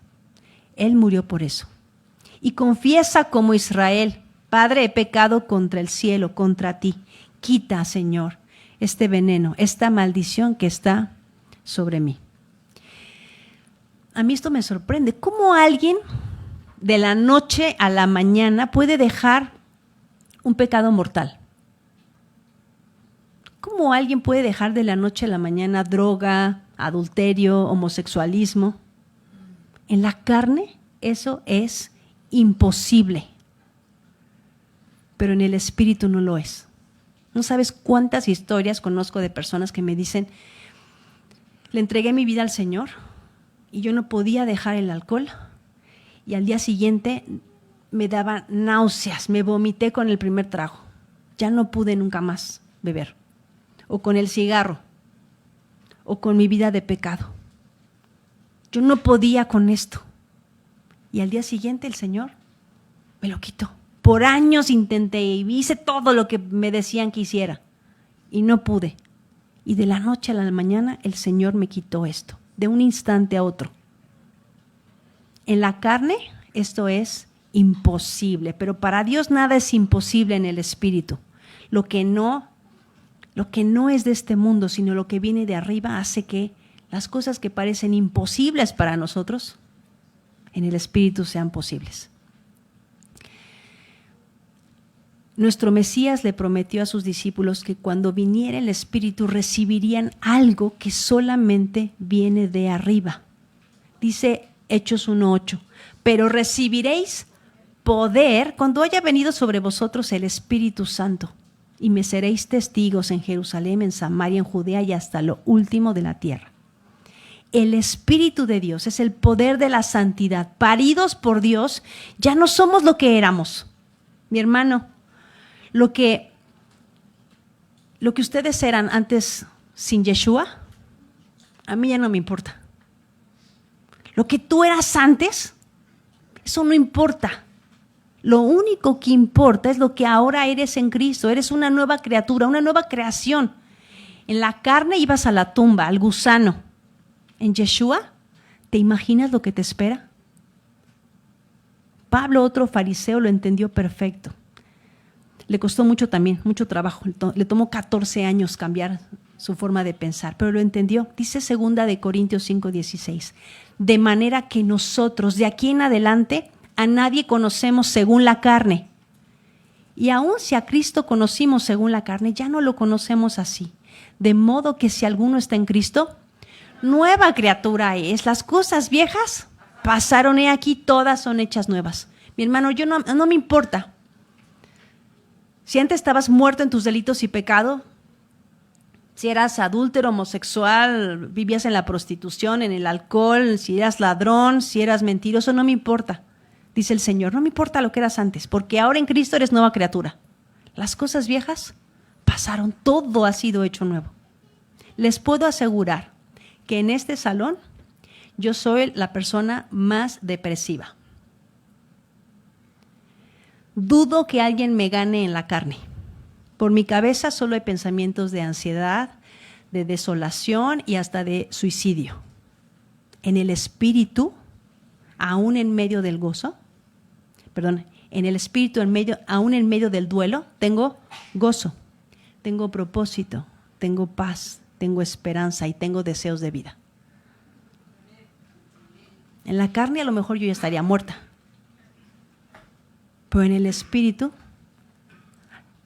Él murió por eso. Y confiesa como Israel, Padre, he pecado contra el cielo, contra ti. Quita, Señor, este veneno, esta maldición que está sobre mí. A mí esto me sorprende. ¿Cómo alguien de la noche a la mañana puede dejar un pecado mortal? ¿Cómo alguien puede dejar de la noche a la mañana droga, adulterio, homosexualismo? En la carne eso es imposible, pero en el espíritu no lo es. No sabes cuántas historias conozco de personas que me dicen, le entregué mi vida al Señor y yo no podía dejar el alcohol y al día siguiente me daba náuseas, me vomité con el primer trago, ya no pude nunca más beber, o con el cigarro, o con mi vida de pecado. Yo no podía con esto. Y al día siguiente el Señor me lo quitó. Por años intenté y hice todo lo que me decían que hiciera y no pude. Y de la noche a la mañana el Señor me quitó esto, de un instante a otro. En la carne esto es imposible, pero para Dios nada es imposible en el espíritu. Lo que no es de este mundo, sino lo que viene de arriba, hace que las cosas que parecen imposibles para nosotros, en el espíritu sean posibles. Nuestro Mesías le prometió a sus discípulos que cuando viniera el Espíritu recibirían algo que solamente viene de arriba. Dice Hechos 1:8, pero recibiréis poder cuando haya venido sobre vosotros el Espíritu Santo, y me seréis testigos en Jerusalén, en Samaria, en Judea y hasta lo último de la tierra. El Espíritu de Dios es el poder de la santidad. Paridos por Dios, ya no somos lo que éramos. Mi hermano, lo que ustedes eran antes sin Yeshua, a mí ya no me importa. Lo que tú eras antes, eso no importa. Lo único que importa es lo que ahora eres en Cristo. Eres una nueva criatura, una nueva creación. En la carne ibas a la tumba, al gusano. En Yeshua, ¿te imaginas lo que te espera? Pablo, otro fariseo, lo entendió perfecto. Le costó mucho también, mucho trabajo. Le tomó 14 años cambiar su forma de pensar, pero lo entendió. Dice 2 de Corintios 5:16. De manera que nosotros, de aquí en adelante, a nadie conocemos según la carne. Y aun si a Cristo conocimos según la carne, ya no lo conocemos así. De modo que si alguno está en Cristo, nueva criatura es. Las cosas viejas pasaron, he aquí, todas son hechas nuevas. Mi hermano, yo no me importa Si antes estabas muerto en tus delitos y pecado, si eras adúltero, homosexual, vivías en la prostitución, en el alcohol, si eras ladrón, si eras mentiroso, no me importa, dice el Señor, no me importa lo que eras antes, porque ahora en Cristo eres nueva criatura. Las cosas viejas pasaron, todo ha sido hecho nuevo. Les puedo asegurar que en este salón yo soy la persona más depresiva. Dudo que alguien me gane en la carne. Por mi cabeza solo hay pensamientos de ansiedad, de desolación y hasta de suicidio. En el espíritu, aún en medio del gozo, en el espíritu, aún en medio del duelo, tengo gozo, tengo propósito, tengo paz, tengo esperanza y tengo deseos de vida. En la carne a lo mejor yo ya estaría muerta, pero en el espíritu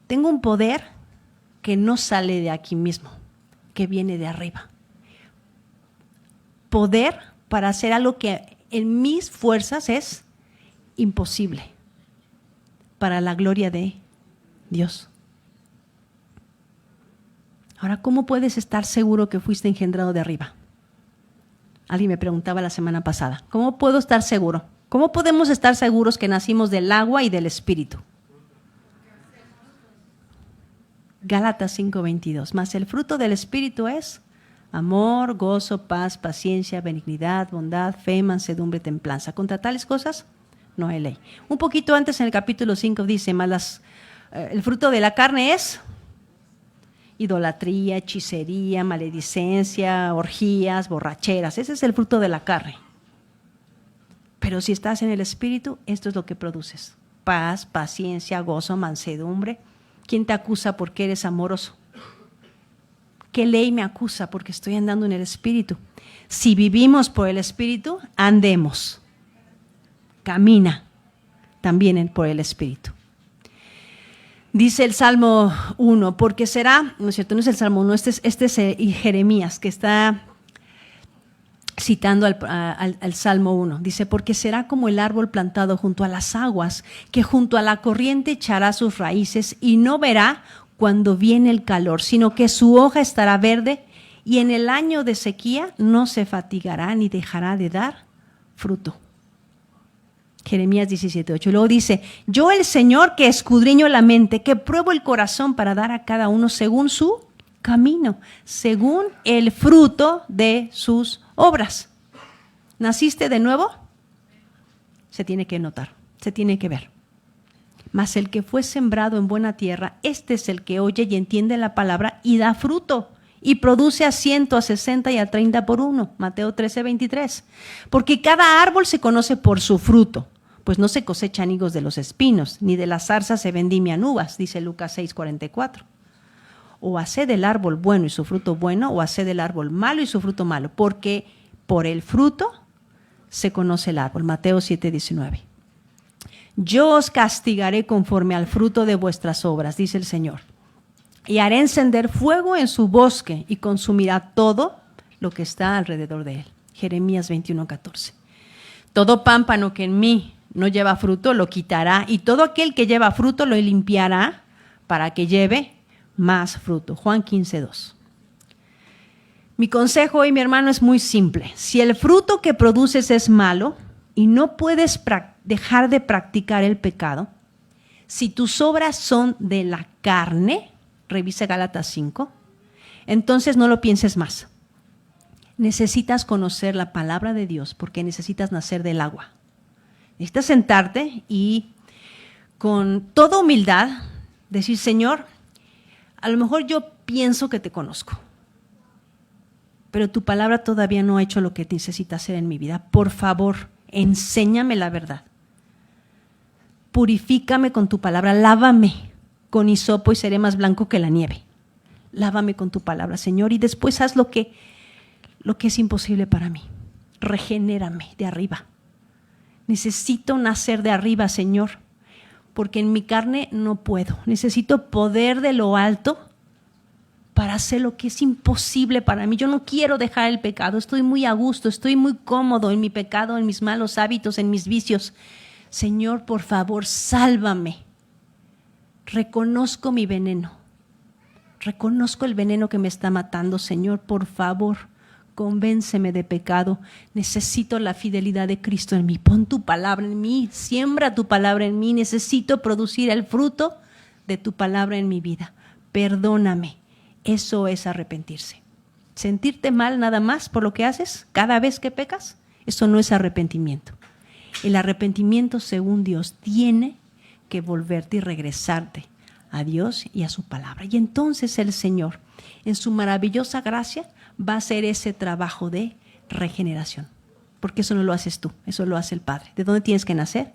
tengo un poder que no sale de aquí mismo, que viene de arriba. Poder para hacer algo que en mis fuerzas es imposible, para la gloria de Dios. Ahora, ¿cómo puedes estar seguro que fuiste engendrado de arriba? Alguien me preguntaba la semana pasada, ¿cómo puedo estar seguro? ¿Cómo podemos estar seguros que nacimos del agua y del espíritu? Gálatas 5:22, mas el fruto del espíritu es amor, gozo, paz, paciencia, benignidad, bondad, fe, mansedumbre, templanza. Contra tales cosas no hay ley. Un poquito antes en el capítulo 5 dice, mas el fruto de la carne es idolatría, hechicería, maledicencia, orgías, borracheras. Ese es el fruto de la carne. Pero si estás en el espíritu, esto es lo que produces: paz, paciencia, gozo, mansedumbre. ¿Quién te acusa porque eres amoroso? ¿Qué ley me acusa porque estoy andando en el espíritu? Si vivimos por el espíritu, andemos. Camina también por el espíritu. Dice el Salmo 1, porque será, no es cierto, no es el Salmo 1, este es Jeremías, que está citando al Salmo 1. Dice, porque será como el árbol plantado junto a las aguas, que junto a la corriente echará sus raíces y no verá cuando viene el calor, sino que su hoja estará verde y en el año de sequía no se fatigará ni dejará de dar fruto. Jeremías 17:8. Luego dice, yo el Señor que escudriño la mente, que pruebo el corazón para dar a cada uno según su camino, según el fruto de sus obras. ¿Naciste de nuevo? Se tiene que notar, se tiene que ver. Mas el que fue sembrado en buena tierra, este es el que oye y entiende la palabra y da fruto, y produce a 100, a 60 y a 30 por uno. Mateo 13:23. Porque cada árbol se conoce por su fruto, pues no se cosechan higos de los espinos, ni de las zarzas se vendimian uvas, dice Lucas 6:44. O haced del árbol bueno y su fruto bueno, o haced del árbol malo y su fruto malo, porque por el fruto se conoce el árbol. Mateo 7:19. Yo os castigaré conforme al fruto de vuestras obras, dice el Señor. Y haré encender fuego en su bosque y consumirá todo lo que está alrededor de él. Jeremías 21:14. Todo pámpano que en mí no lleva fruto lo quitará, y todo aquel que lleva fruto lo limpiará para que lleve más fruto. Juan 15:2. Mi consejo hoy, mi hermano, es muy simple. Si el fruto que produces es malo y no puedes dejar de practicar el pecado, si tus obras son de la carne, revisa Gálatas 5, entonces no lo pienses más. Necesitas conocer la palabra de Dios porque necesitas nacer del agua. Necesitas sentarte y con toda humildad decir, Señor, a lo mejor yo pienso que te conozco, pero tu palabra todavía no ha hecho lo que necesita hacer en mi vida. Por favor, enséñame la verdad. Purifícame con tu palabra, lávame con hisopo y seré más blanco que la nieve. Lávame con tu palabra, Señor, y después haz lo que es imposible para mí. Regenérame de arriba. Necesito nacer de arriba, Señor, porque en mi carne no puedo. Necesito poder de lo alto para hacer lo que es imposible para mí. Yo no quiero dejar el pecado, estoy muy a gusto, estoy muy cómodo en mi pecado, en mis malos hábitos, en mis vicios. Señor, por favor, sálvame. reconozco mi veneno. Reconozco el veneno que me está matando, Señor, por favor, convénceme de pecado. Necesito la fidelidad de Cristo en mí. Pon tu palabra en mí, siembra tu palabra en mí. Necesito producir el fruto de tu palabra en mi vida. Perdóname. Eso es arrepentirse. Sentirte mal nada más por lo que haces cada vez que pecas, eso no es arrepentimiento. El arrepentimiento, según Dios, tiene que volverte y regresarte a Dios y a su palabra. Y entonces el Señor, en su maravillosa gracia, va a hacer ese trabajo de regeneración. Porque eso no lo haces tú, eso lo hace el Padre. ¿De dónde tienes que nacer?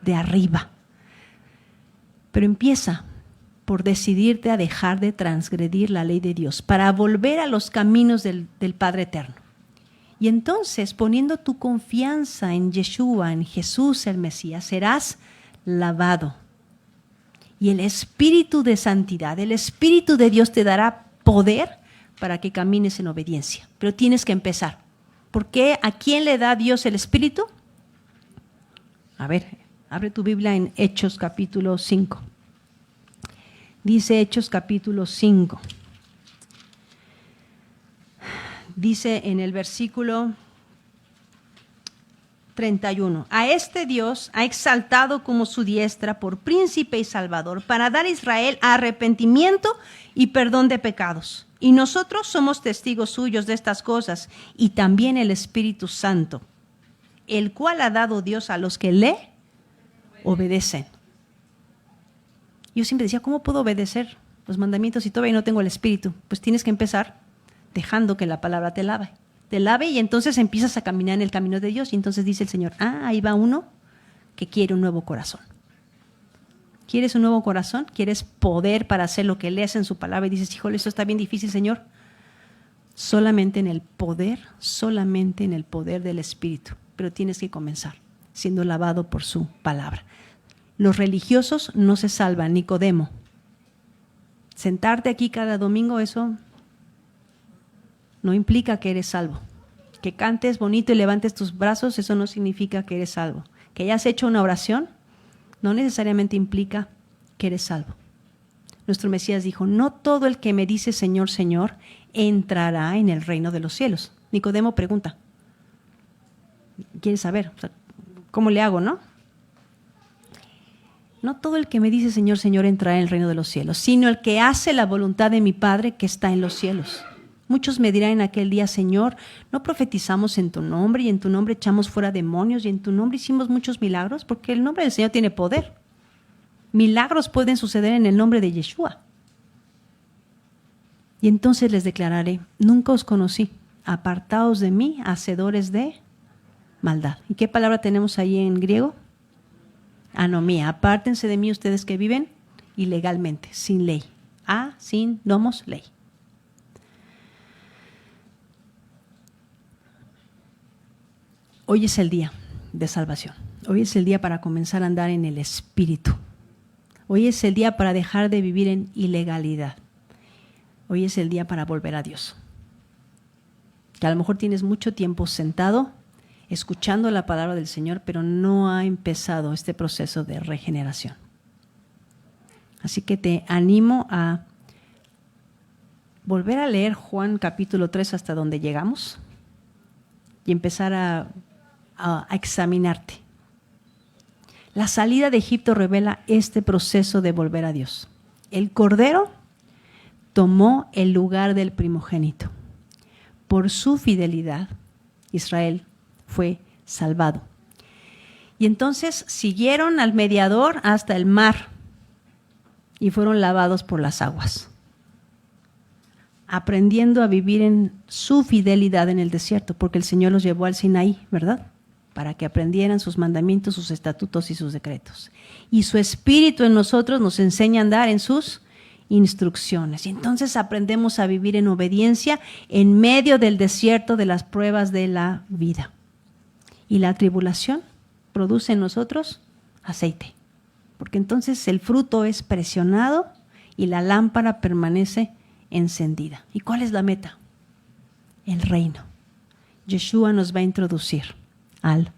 De arriba. Pero empieza por decidirte a dejar de transgredir la ley de Dios, para volver a los caminos del Padre eterno. Y entonces, poniendo tu confianza en Yeshua, en Jesús el Mesías, serás lavado. Y el Espíritu de santidad, el Espíritu de Dios te dará poder para que camines en obediencia. Pero tienes que empezar. ¿Por qué? ¿A quién le da Dios el Espíritu? A ver, abre tu Biblia en Hechos capítulo 5. Dice Hechos capítulo 5. Dice en el versículo 31, a este Dios ha exaltado como su diestra por príncipe y salvador, para dar a Israel arrepentimiento y perdón de pecados. Y nosotros somos testigos suyos de estas cosas, y también el Espíritu Santo, el cual ha dado Dios a los que le obedecen. Yo siempre decía, ¿cómo puedo obedecer los mandamientos si todavía no tengo el Espíritu? Pues tienes que empezar dejando que la palabra te lave. Te lave y entonces empiezas a caminar en el camino de Dios. Y entonces dice el Señor, ahí va uno que quiere un nuevo corazón. ¿Quieres un nuevo corazón? ¿Quieres poder para hacer lo que lees en su palabra? Y dices, híjole, esto está bien difícil, Señor. Solamente en el poder del Espíritu. Pero tienes que comenzar siendo lavado por su palabra. Los religiosos no se salvan, Nicodemo. Sentarte aquí cada domingo, eso no implica que eres salvo. Que cantes bonito y levantes tus brazos, eso no significa que eres salvo. Que hayas hecho una oración, no necesariamente implica que eres salvo. Nuestro Mesías dijo, no todo el que me dice Señor, Señor, entrará en el reino de los cielos. Nicodemo pregunta, ¿quieres saber? O sea, ¿cómo le hago, no? No todo el que me dice Señor, Señor entrará en el reino de los cielos, sino el que hace la voluntad de mi Padre que está en los cielos. Muchos me dirán en aquel día, Señor, ¿no profetizamos en tu nombre y en tu nombre echamos fuera demonios y en tu nombre hicimos muchos milagros? Porque el nombre del Señor tiene poder. Milagros pueden suceder en el nombre de Yeshua. Y entonces les declararé, nunca os conocí, apartaos de mí, hacedores de maldad. ¿Y qué palabra tenemos ahí en griego? Anomía, apártense de mí ustedes que viven ilegalmente, sin ley. Sin nomos, ley. Hoy es el día de salvación. Hoy es el día para comenzar a andar en el Espíritu. Hoy es el día para dejar de vivir en ilegalidad. Hoy es el día para volver a Dios. Que a lo mejor tienes mucho tiempo sentado escuchando la palabra del Señor, pero no ha empezado este proceso de regeneración. Así que te animo a volver a leer Juan capítulo 3 hasta donde llegamos y empezar a examinarte. La salida de Egipto revela este proceso de volver a Dios. El Cordero tomó el lugar del primogénito. Por su fidelidad, Israel fue salvado. Y entonces siguieron al mediador hasta el mar y fueron lavados por las aguas, aprendiendo a vivir en su fidelidad en el desierto, porque el Señor los llevó al Sinaí, ¿verdad? Para que aprendieran sus mandamientos, sus estatutos y sus decretos. Y su Espíritu en nosotros nos enseña a andar en sus instrucciones. Y entonces aprendemos a vivir en obediencia en medio del desierto de las pruebas de la vida. Y la tribulación produce en nosotros aceite, porque entonces el fruto es presionado y la lámpara permanece encendida. ¿Y cuál es la meta? El reino. Yeshua nos va a introducir al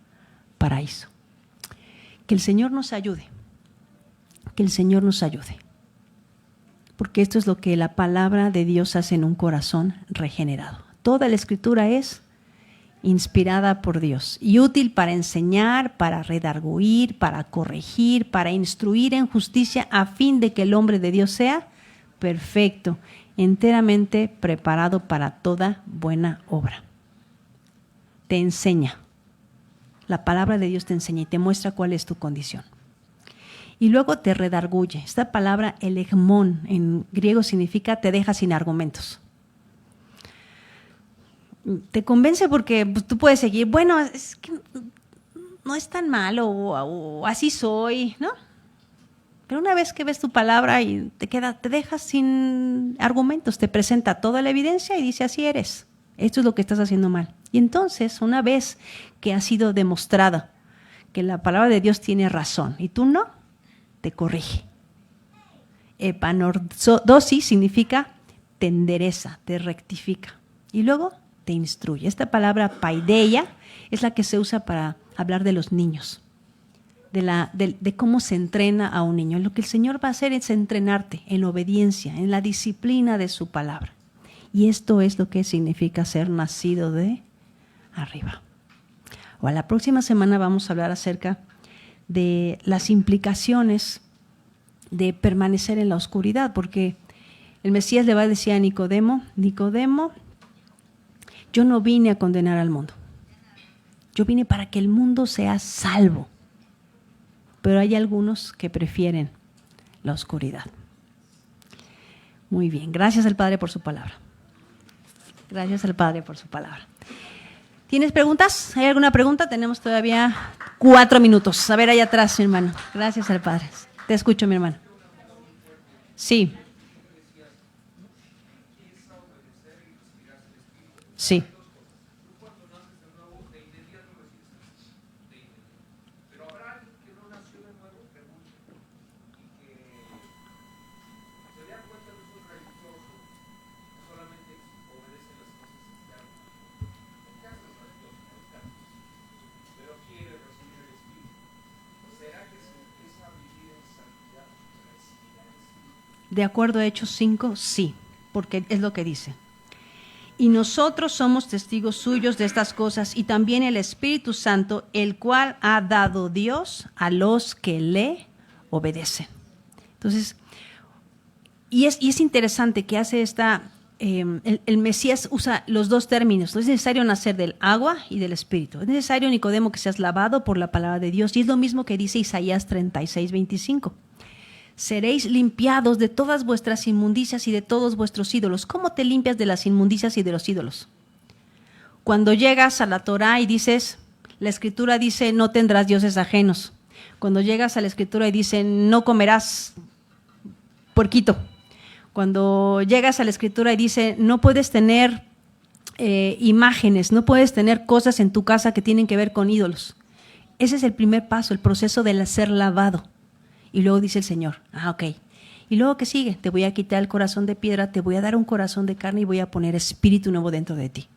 paraíso. Que el Señor nos ayude. Que el Señor nos ayude. porque esto es lo que la palabra de Dios hace en un corazón regenerado. Toda la Escritura es inspirada por Dios y útil para enseñar, para redarguir, para corregir, para instruir en justicia, a fin de que el hombre de Dios sea perfecto, enteramente preparado para toda buena obra. Te enseña. La palabra de Dios te enseña y te muestra cuál es tu condición. Y luego te redarguye. Esta palabra, elegmón, en griego significa te deja sin argumentos. Te convence porque tú puedes seguir, bueno, es que no es tan malo o así soy, ¿no? Pero una vez que ves tu palabra y te dejas sin argumentos, te presenta toda la evidencia y dice, así eres. Esto es lo que estás haciendo mal. Y entonces, una vez que ha sido demostrada que la palabra de Dios tiene razón y tú no, te corrige. Epanordosis significa te endereza, te rectifica. Y luego te instruye. Esta palabra paideia es la que se usa para hablar de los niños, de cómo se entrena a un niño. Lo que el Señor va a hacer es entrenarte en obediencia, en la disciplina de su palabra. Y esto es lo que significa ser nacido de arriba. O a la próxima semana vamos a hablar acerca de las implicaciones de permanecer en la oscuridad, porque el Mesías le va a decir a Nicodemo, yo no vine a condenar al mundo, yo vine para que el mundo sea salvo, pero hay algunos que prefieren la oscuridad. Muy bien, gracias al Padre por su palabra. Gracias al Padre por su palabra. ¿Tienes preguntas? ¿Hay alguna pregunta? Tenemos todavía 4 minutos. A ver, allá atrás, mi hermano. Gracias al Padre. Te escucho, mi hermano. Sí. Sí. De acuerdo a Hechos 5, sí, porque es lo que dice. Y nosotros somos testigos suyos de estas cosas y también el Espíritu Santo, el cual ha dado Dios a los que le obedecen. Entonces, y es interesante que hace el Mesías usa los dos términos. No es necesario nacer del agua y del Espíritu. Es necesario, Nicodemo, que seas lavado por la palabra de Dios. Y es lo mismo que dice Isaías 36:25. Seréis limpiados de todas vuestras inmundicias y de todos vuestros ídolos. ¿Cómo te limpias de las inmundicias y de los ídolos? Cuando llegas a la Torá y dices, la Escritura dice, no tendrás dioses ajenos. Cuando llegas a la Escritura y dice, no comerás puerquito. Cuando llegas a la Escritura y dice, no puedes tener imágenes, no puedes tener cosas en tu casa que tienen que ver con ídolos. Ese es el primer paso, el proceso de ser lavado. Y luego dice el Señor, ok. Y luego, ¿qué sigue? Te voy a quitar el corazón de piedra, te voy a dar un corazón de carne y voy a poner espíritu nuevo dentro de ti.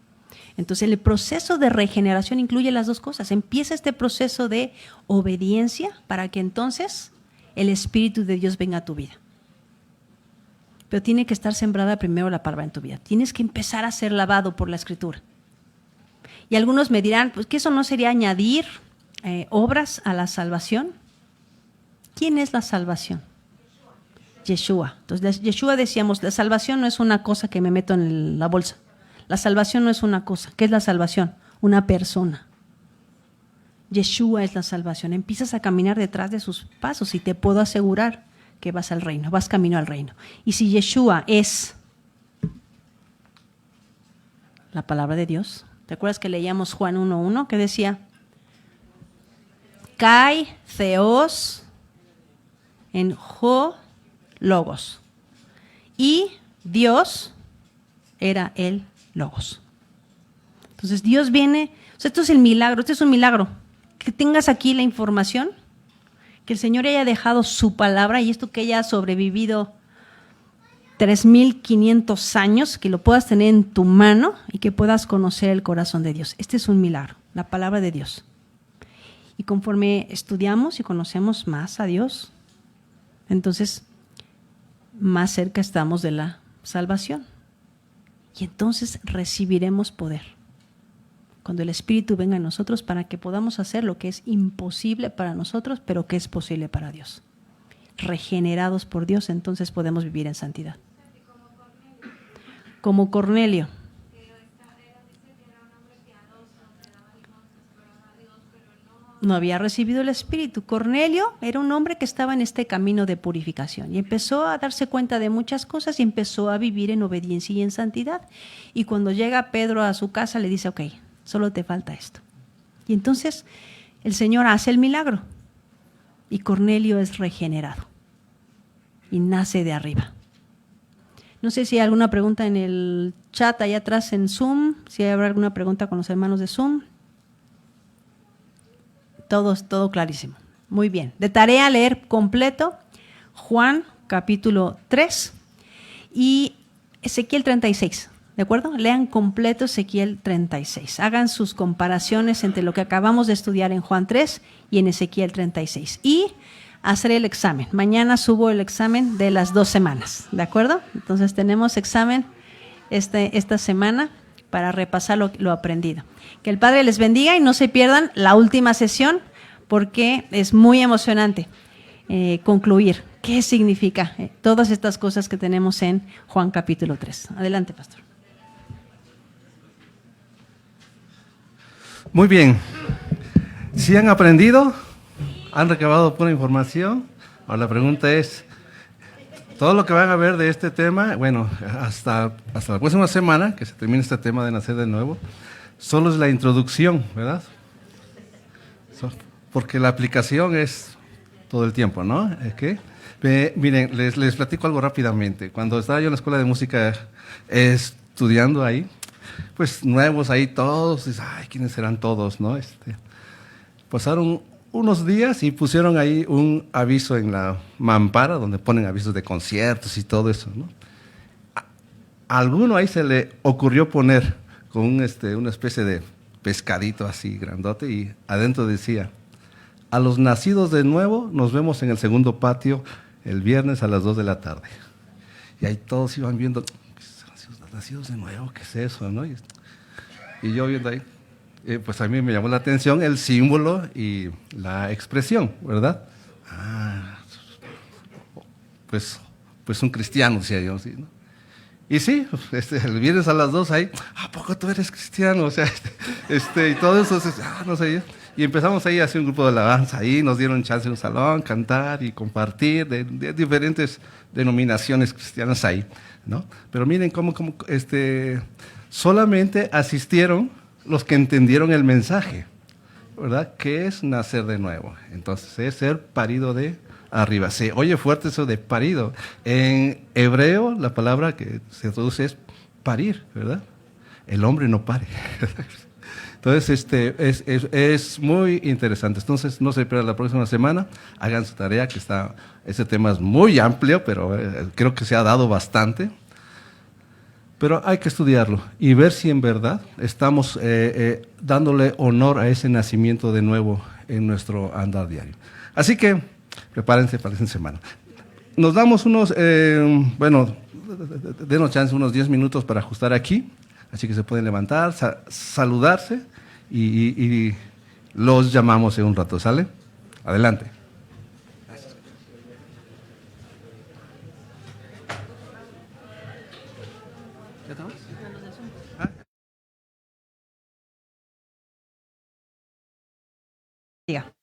Entonces, el proceso de regeneración incluye las dos cosas. Empieza este proceso de obediencia para que entonces el Espíritu de Dios venga a tu vida. Pero tiene que estar sembrada primero la palabra en tu vida. Tienes que empezar a ser lavado por la Escritura. Y algunos me dirán, pues que eso no sería añadir obras a la salvación. ¿Quién es la salvación? Yeshua. Entonces, Yeshua decíamos, la salvación no es una cosa que me meto en la bolsa. La salvación no es una cosa. ¿Qué es la salvación? Una persona. Yeshua es la salvación. Empiezas a caminar detrás de sus pasos y te puedo asegurar que vas al reino, vas camino al reino. Y si Yeshua es la palabra de Dios, ¿te acuerdas que leíamos Juan 1:1 que decía? Kai theos en ho logos. Y Dios era el logos. Entonces Dios viene, o sea, esto es el milagro, este es un milagro. Que tengas aquí la información, que el Señor haya dejado su palabra y esto que haya sobrevivido 3,500 años, que lo puedas tener en tu mano y que puedas conocer el corazón de Dios. Este es un milagro, la palabra de Dios. Y conforme estudiamos y conocemos más a Dios, entonces más cerca estamos de la salvación. Y entonces recibiremos poder cuando el Espíritu venga a nosotros para que podamos hacer lo que es imposible para nosotros, pero que es posible para Dios. Regenerados por Dios, entonces podemos vivir en santidad. Como Cornelio. No había recibido el Espíritu. Cornelio era un hombre que estaba en este camino de purificación y empezó a darse cuenta de muchas cosas y empezó a vivir en obediencia y en santidad. Y cuando llega Pedro a su casa le dice, ok, solo te falta esto. Y entonces el Señor hace el milagro y Cornelio es regenerado y nace de arriba. No sé si hay alguna pregunta en el chat allá atrás en Zoom, si habrá alguna pregunta con los hermanos de Zoom. Todo clarísimo. Muy bien. De tarea leer completo Juan capítulo 3 y Ezequiel 36. ¿De acuerdo? Lean completo Ezequiel 36. Hagan sus comparaciones entre lo que acabamos de estudiar en Juan 3 y en Ezequiel 36. Y hacer el examen. Mañana subo el examen de las 2 semanas. ¿De acuerdo? Entonces tenemos examen esta semana para repasar lo aprendido. Que el Padre les bendiga y no se pierdan la última sesión porque es muy emocionante concluir qué significa todas estas cosas que tenemos en Juan capítulo 3. Adelante, pastor. Muy bien. ¿Sí han aprendido? ¿Han recabado pura información? Ahora la pregunta es, todo lo que van a ver de este tema, bueno, hasta la próxima semana, que se termine este tema de nacer de nuevo, solo es la introducción, ¿verdad? Porque la aplicación es todo el tiempo, ¿no? Miren, les platico algo rápidamente. Cuando estaba yo en la escuela de música estudiando ahí, pues nuevos ahí todos, ay, ¿quiénes serán todos, no? Pasaron unos días y pusieron ahí un aviso en la mampara, donde ponen avisos de conciertos y todo eso, ¿no? A alguno ahí se le ocurrió poner con una especie de pescadito así grandote y adentro decía, a los nacidos de nuevo nos vemos en el segundo patio el viernes a las 2 de la tarde. Y ahí todos iban viendo, nacidos de nuevo, ¿qué es eso, no? Y yo viendo ahí, pues a mí me llamó la atención el símbolo y la expresión, ¿verdad? Pues un cristiano, decía yo, ¿sí, no? Y sí, el viernes a las 2 ahí, ¿a poco tú eres cristiano? O sea, y todo eso, no sé. Y empezamos ahí a hacer un grupo de alabanza ahí, nos dieron chance en un salón, cantar y compartir de diferentes denominaciones cristianas ahí, ¿no? Pero miren cómo solamente asistieron los que entendieron el mensaje, ¿verdad? ¿Qué es nacer de nuevo? Entonces, es ser parido de arriba. Se oye fuerte eso de parido. En hebreo, la palabra que se traduce es parir, ¿verdad? El hombre no pare. Entonces, es muy interesante. Entonces, no se pierdan la próxima semana. Hagan su tarea, ese tema es muy amplio, pero creo que se ha dado bastante. Pero hay que estudiarlo y ver si en verdad estamos dándole honor a ese nacimiento de nuevo en nuestro andar diario. Así que prepárense para esa semana. Nos damos denos chance unos 10 minutos para ajustar aquí. Así que se pueden levantar, saludarse y los llamamos en un rato. ¿Sale? Adelante. Diga.